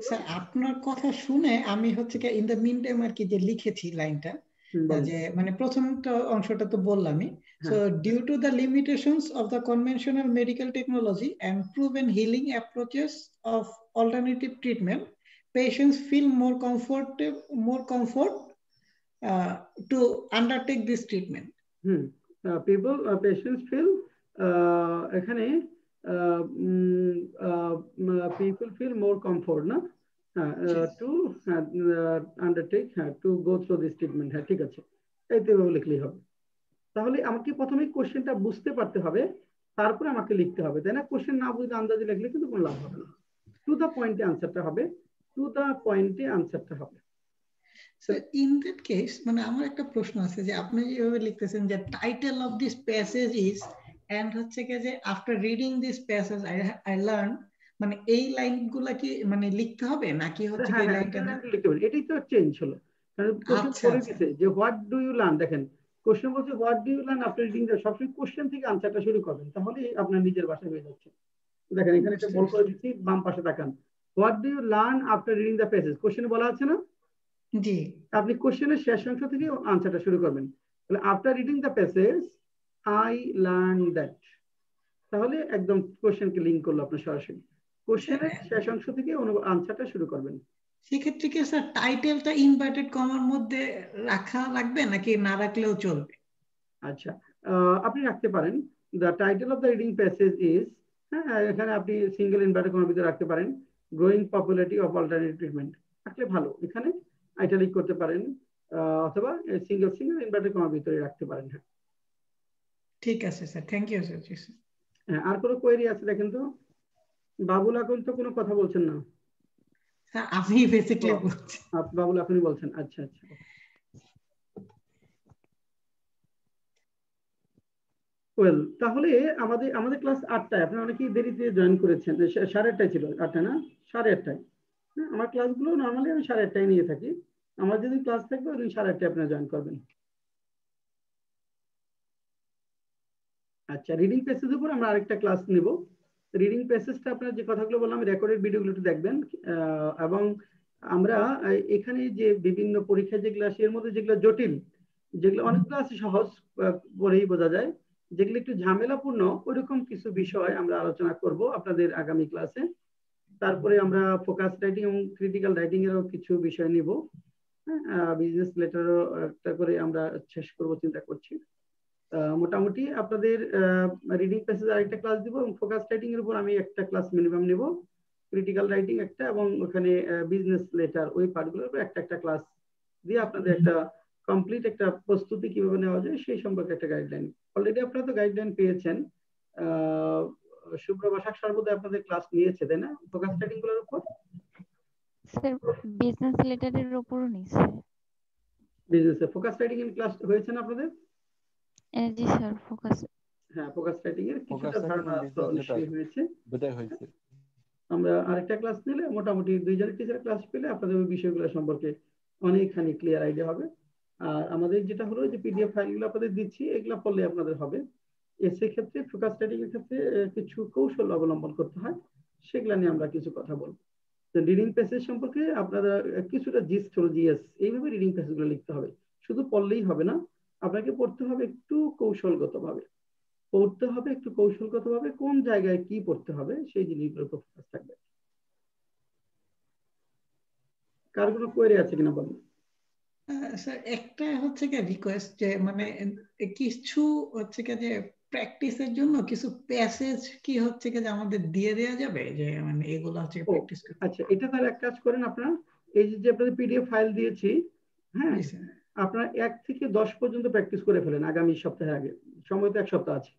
Sir আপনার কথা শুনে আমি হচ্ছে কি in the mean time আর কি যে লিখেছি লাইনটা, যে মানে প্রথম অংশটা তো বললামই, so due to the limitations of the conventional medical technology and proven healing approaches of alternative treatment, patients feel more comfort to undertake this treatment. Patients feel এখানে people feel more comfort না to undertake to go through this treatment. হ্যাঁ, ঠিক আছে, এইতে লিখলেই হবে। তাহলে আমাকে প্রথমে কোশ্চেনটা বুঝতে পারতে হবে, তারপরে আমাকে লিখতে হবে, তাই না? কোশ্চেন না বুঝে আন্দাজে লিখলে কিন্তু কোনো লাভ হবে না। টু দা পয়েন্টে আনসারটা হবে, টু দা পয়েন্টে আনসারটা হবে। So in that case, মানে আমার একটা প্রশ্ন আছে যে আপনি যেভাবে লিখতেছেন যে title of this passage is, and হচ্ছে কি যে after reading this passage I learn, মানে এই লাইনগুলা কি মানে লিখতে হবে নাকি হচ্ছে কি লাইনটা লিখতে হবে? এটাই তো চেঞ্জ হলো, কোশ্চেন আচ্ছা বলে আচ্ছা দিছে যে হোয়াট ডু ইউ লার্ন, দেখেন কোশ্চেন বলছে what do you learn after reading the, সবসময় কোশ্চেন থেকে আনসারটা শুরু করবেন, তাহলে আপনার নিজের ভাষায় হয়ে যাচ্ছে। দেখেন এখানে একটা বুঝতে বল করে পারছি। দিচ্ছি, বাম পাশে তাকান, what do you learn after reading the passage, কোশ্চেনে বলা আছে না, জি আপনি কোশ্চেনের শেষ অংশ থেকে আনসারটা শুরু করবেন। তাহলে after reading the passage I learn that, তাহলে একদম কোশ্চেনকে লিঙ্ক করলো আপনার সরাসরি, কোশ্চেনের শেষ অংশ থেকে আনসারটা শুরু করবেন। সেক্ষেত্রে কি স্যার টাইটেলটা ইনভার্টেড কমার মধ্যে রাখা লাগবে নাকি না রাখলেও চলবে? আচ্ছা, আপনি রাখতে পারেন, the title of the reading passage is, হ্যাঁ এখানে আপনি সিঙ্গেল ইনভার্টেড কমার ভিতরে রাখতে পারেন, growing popularity of alternative treatment, রাখলে ভালো, এখানে আইটালিক করতে পারেন, অথবা সিঙ্গেল সিঙ্গেল ইনভার্টেড কমার ভিতরে রাখতে পারেন। হ্যাঁ ঠিক আছে স্যার, থ্যাংক ইউ স্যার। হ্যাঁ, আর কোনো কোয়েরি আছে দেখেন তো? বাবুল এখন তো কোনো কথা বলছেন না। স্যার আমি বেসিক্যালি বলছি। বাবুল এখনই বলছেন, আচ্ছা আচ্ছা। ওয়েল, তাহলে আমাদের আমাদের ক্লাস 8টায়, আপনারা অনেকেই দেরিতে জয়েন করেছেন, 8:30 ছিল, 8টা না 8:30। হ্যাঁ, আমার ক্লাসগুলো নর্মালি আমি 8:30 নিয়ে থাকি, আমার যেদিন ক্লাস থাকবে ওই দিন 8:30 আপনারা জয়েন করবেন। আচ্ছা, রিডিং প্যাসেজের উপর আমরা আরেকটা ক্লাস নেব। রিডিং প্যাসেজটা আপনার যে কথাগুলো বললাম রেকর্ডেড ভিডিওগুলো একটু দেখবেন, এবং আমরা এখানে যে বিভিন্ন পরীক্ষা যেগুলো আসে এর মধ্যে যেগুলো জটিল, যেগুলো অনেকগুলো আছে সহজ, পড়েই বোঝা যায়, যেগুলো একটু ঝামেলাপূর্ণ ওইরকম কিছু বিষয় আমরা আলোচনা করব আপনাদের আগামী ক্লাসে। তারপরে আমরা ফোকাস রাইটিং এবং ক্রিটিক্যাল রাইটিং এরও কিছু বিষয় নিব। বিজনেস লেটারও একটা করে আমরা শেষ করব চিন্তা করছি। মোটামুটি আপনাদের রিডিং প্যাসেজ আরেকটা ক্লাস দিব, এবং ফোকাস রাইটিং এর উপর আমি একটা ক্লাস মিনিমাম নেব, ক্রিটিক্যাল রাইটিং একটা, এবং ওখানে বিজনেস লেটার ওই পার্টগুলোর উপর একটা একটা ক্লাস দিয়ে আপনাদের একটা কমপ্লিট একটা প্রস্তুতি কিভাবে নেওয়া যায় সেই সম্পর্কে একটা গাইডলাইন। অলরেডি আপনারা তো গাইডলাইন পেয়েছেন, শুভ্র বাসাক সর্বদা আপনাদের ক্লাস নিয়েছে তাই না ফোকাস রাইটিং গুলোর উপর? স্যার বিজনেস লেটারের উপরও নিছে। বিজনেস ফোকাস রাইটিং এর ক্লাস হয়েছে না আপনাদের? জি স্যার, ফোকাস। হ্যাঁ, ফোকাস রাইটিং এর ফোকাস কিছুটা রাইটিং ধারণা এবং তো বিজনেস লেটার নিশ্চয়ই হয়েছে। দুটাই হয়েছে। আমরা আরেকটা ক্লাস নিলে মোটামুটি 2 জনের টিচার ক্লাস পেলে আপনাদের ওই বিষয়গুলো সম্পর্কে অনেকখানি ক্লিয়ার আইডিয়া হবে। আর আমাদের যেটা হলো যে পিডিএফ ফাইলগুলো আপনাদের দিচ্ছি, এগুলো পড়লে আপনাদের হবে। সেক্ষেত্রে ফোকাস রাইটিং এর ক্ষেত্রে কিছু কৌশল অবলম্বন করতে হয়, সেগুলো নিয়ে আমরা কিছু কথা বলবো। তো রিডিং প্যাসেজ সম্পর্কে আপনারা কিছুটা জিস্ট হলো জিএস, এইভাবে রিডিং প্যাসেজগুলো লিখতে হবে, শুধু পড়লেই হবে না, আপনাকে পড়তে হবে একটু কৌশলগতভাবে, পড়তে হবে একটু কৌশলগতভাবে, কোন জায়গায় কি পড়তে হবে সেই জিনিসগুলোর উপর ফোকাস থাকবে। কার কোনো কোয়েরি আছে কিনা বলেন? স্যার একটা হচ্ছে কি রিকোয়েস্ট, যে মানে কিছু হচ্ছে কি যে প্র্যাকটিসের জন্য কিছু প্যাসেজ কি হচ্ছে কি যে আমাদের দিয়ে দেওয়া যাবে, যে মানে এগুলো হচ্ছে ও প্র্যাকটিস করতে। আচ্ছা, এটা তাহলে এক কাজ করেন, আপনারা এই যে আপনাদের পিডিএফ ফাইল দিয়েছি, হ্যাঁ জি স্যার। আপনারা 1 থেকে 10 পর্যন্ত প্র্যাকটিস করে ফেলেন আগামী সপ্তাহের আগে, সময় তো 1 সপ্তাহ আছে,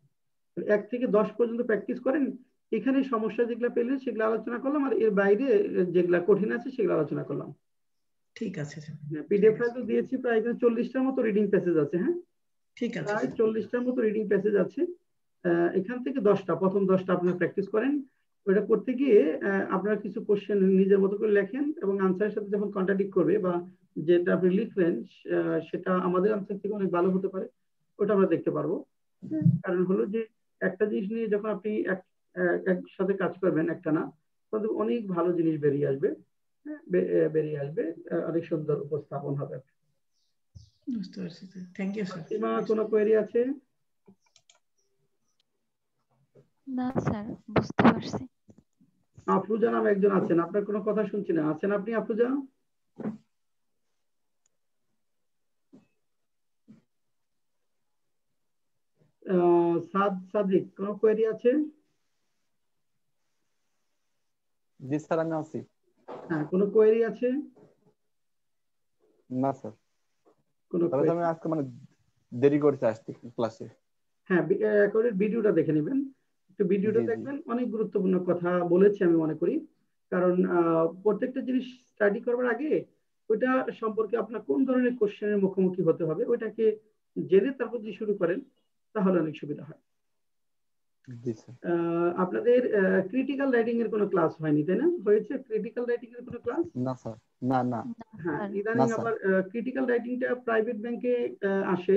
1 থেকে 10 পর্যন্ত প্র্যাকটিস করেন। এখানে সমস্যা যেগুলো পেলেন সেগুলো আলোচনা করলাম, আর এর বাইরে যেগুলা কঠিন আছে সেগুলো আলোচনা করলাম। ঠিক আছে স্যার। পিডিএফ ফাইল তো দিয়েছি, প্রায় এখানে 40টার মতো রিডিং প্যাসেজ আছে। হ্যাঁ, ঠিক আছে প্রায় স্যার। 40টার মতো রিডিং প্যাসেজ আছে। এখান থেকে প্রথম 10টা আপনারা প্র্যাকটিস করেন। ওটা করতে গিয়ে আপনারা কিছু কোশ্চেন নিজের মতো করে লেখেন, এবং আনসারের সাথে যখন কন্ট্রাডিক্ট করবে বা যেটা আপনি লিখলেন সেটা আমাদের আনসার থেকে অনেক ভালো হতে পারে, ওটা আমরা দেখতে পারবো। কারণ হলো যে একটা জিনিস নিয়ে যখন আপনি একসাথে কাজ করবেন একটা না, তখন অনেক ভালো জিনিস বেরিয়ে আসবে। বেরিয়ে আসবে, অনেক সুন্দর উপস্থাপন হবে। বুঝতে পারছি sir, thank you sir. Fatima, কোনো কোয়েরি আছে? না স্যার, বুঝতে পারছি। আফরুজা নামে একজন আছেন, আপনার কোনো কথা শুনছি না, আছেন আপনি আফরুজা? সাদিক, কোনো কোয়েরি আছে? জি স্যার, আমি আছি। হ্যাঁ, কোনো কোয়েরি আছে? না স্যার, কোনো তবে তো আমি আজকে মানে দেরি করতে আসছি ক্লাসে। হ্যাঁ, রেকর্ডেড ভিডিওটা দেখে নেবেন, একটু ভিডিওটা জি জি। দেখবেন, অনেক গুরুত্বপূর্ণ কথা বলেছি আমি মনে করি। কারণ প্রত্যেকটা জিনিস স্টাডি করবার আগে ওইটা সম্পর্কে আপনার কোন ধরনের কোশ্চেনের মুখোমুখি হতে হবে ওইটাকে জেনে তারপর যদি শুরু করেন তাহলে অনেক সুবিধা হয়। জি স্যার। আপনাদের ক্রিটিক্যাল রাইটিং এর কোনো ক্লাস হয়নি তাই না? হয়েছে ক্রিটিক্যাল রাইটিং এর কোনো ক্লাস? না স্যার, না না হ্যাঁ, স্যার। ইদানিং না, স্যার। আবার ক্রিটিক্যাল রাইটিংটা প্রাইভেট ব্যাংকে আসে।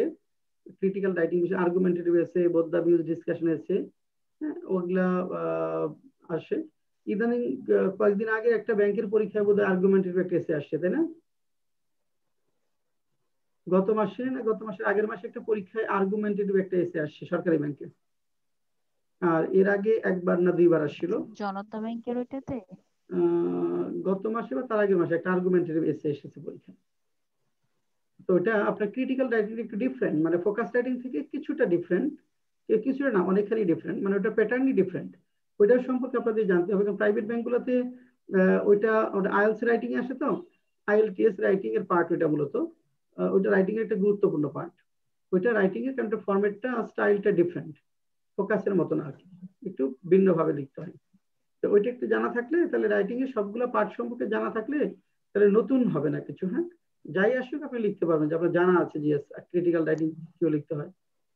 ক্রিটিক্যাল রাইটিং আর্গুমেন্টেটিভ এসে, বোথ দ্য ভিউজ ডিসকাশন এসে, হ্যাঁ, ওগুলা আসে। ইদানিং কয়েকদিন আগে একটা ব্যাংকের পরীক্ষায় বোধহয় আর্গুমেন্টেটিভ একটা এসে আসছে তাই না? গত মাসে না গত মাসের আগের মাসে একটা পরীক্ষায় আর্গুমেন্টেটিভ একটা এসে আসছে সরকারি ব্যাংকে। আর এর আগে একবার না দুইবার আসছিল। জনতা ব্যাংকের ওইটাতে গত মাসে বা তার আগের মাসে একটা আর্গুমেন্টেটিভ এসে এসেছে পরীক্ষা। তো এটা আপনার ক্রিটিক্যাল রাইটিং একটু ডিফারেন্ট, মানে ফোকাস রাইটিং থেকে কিছুটা ডিফারেন্ট, কিছুটা না অনেকখানি ডিফারেন্ট, মানে ওটা প্যাটার্নই ডিফারেন্ট। ওইটার সম্পর্কে আপনাদের জানতে হবে, কারণ প্রাইভেট ব্যাংকগুলোতে ওইটা আইএলটিএস রাইটিং আসে, তো আইএলটিএস রাইটিং এর পার্ট ওইটা মূলত, ওইটা রাইটিং এর একটা গুরুত্বপূর্ণ পার্ট। ওইটা রাইটিং এর কারণ ফরম্যাটটা স্টাইলটা ডিফারেন্ট, ফোকাসের মতো না আর কি, একটু ভিন্নভাবে লিখতে হয়। তো ওইটা একটু জানা থাকলে তাহলে রাইটিং এর সবগুলো পার্ট সম্পর্কে জানা থাকলে তাহলে নতুন হবে না কিছু। হ্যাঁ, যাই আসুক আপনি লিখতে পারবেন, যে আপনার জানা আছে যে ক্রিটিক্যাল রাইটিং কেউ লিখতে হয়।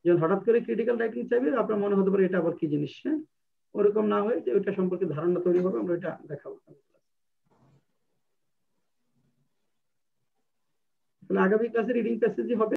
যখন হঠাৎ করে ক্রিটিক্যাল রাইটিং চাইবে আপনার মনে হতে পারে এটা আবার কি জিনিস। হ্যাঁ, ওরকম না হয়ে যে ওইটা সম্পর্কে ধারণা তৈরি হবে, আমরা এটা দেখাবো। তাহলে আগামী ক্লাসে রিডিং প্যাসেজই হবে।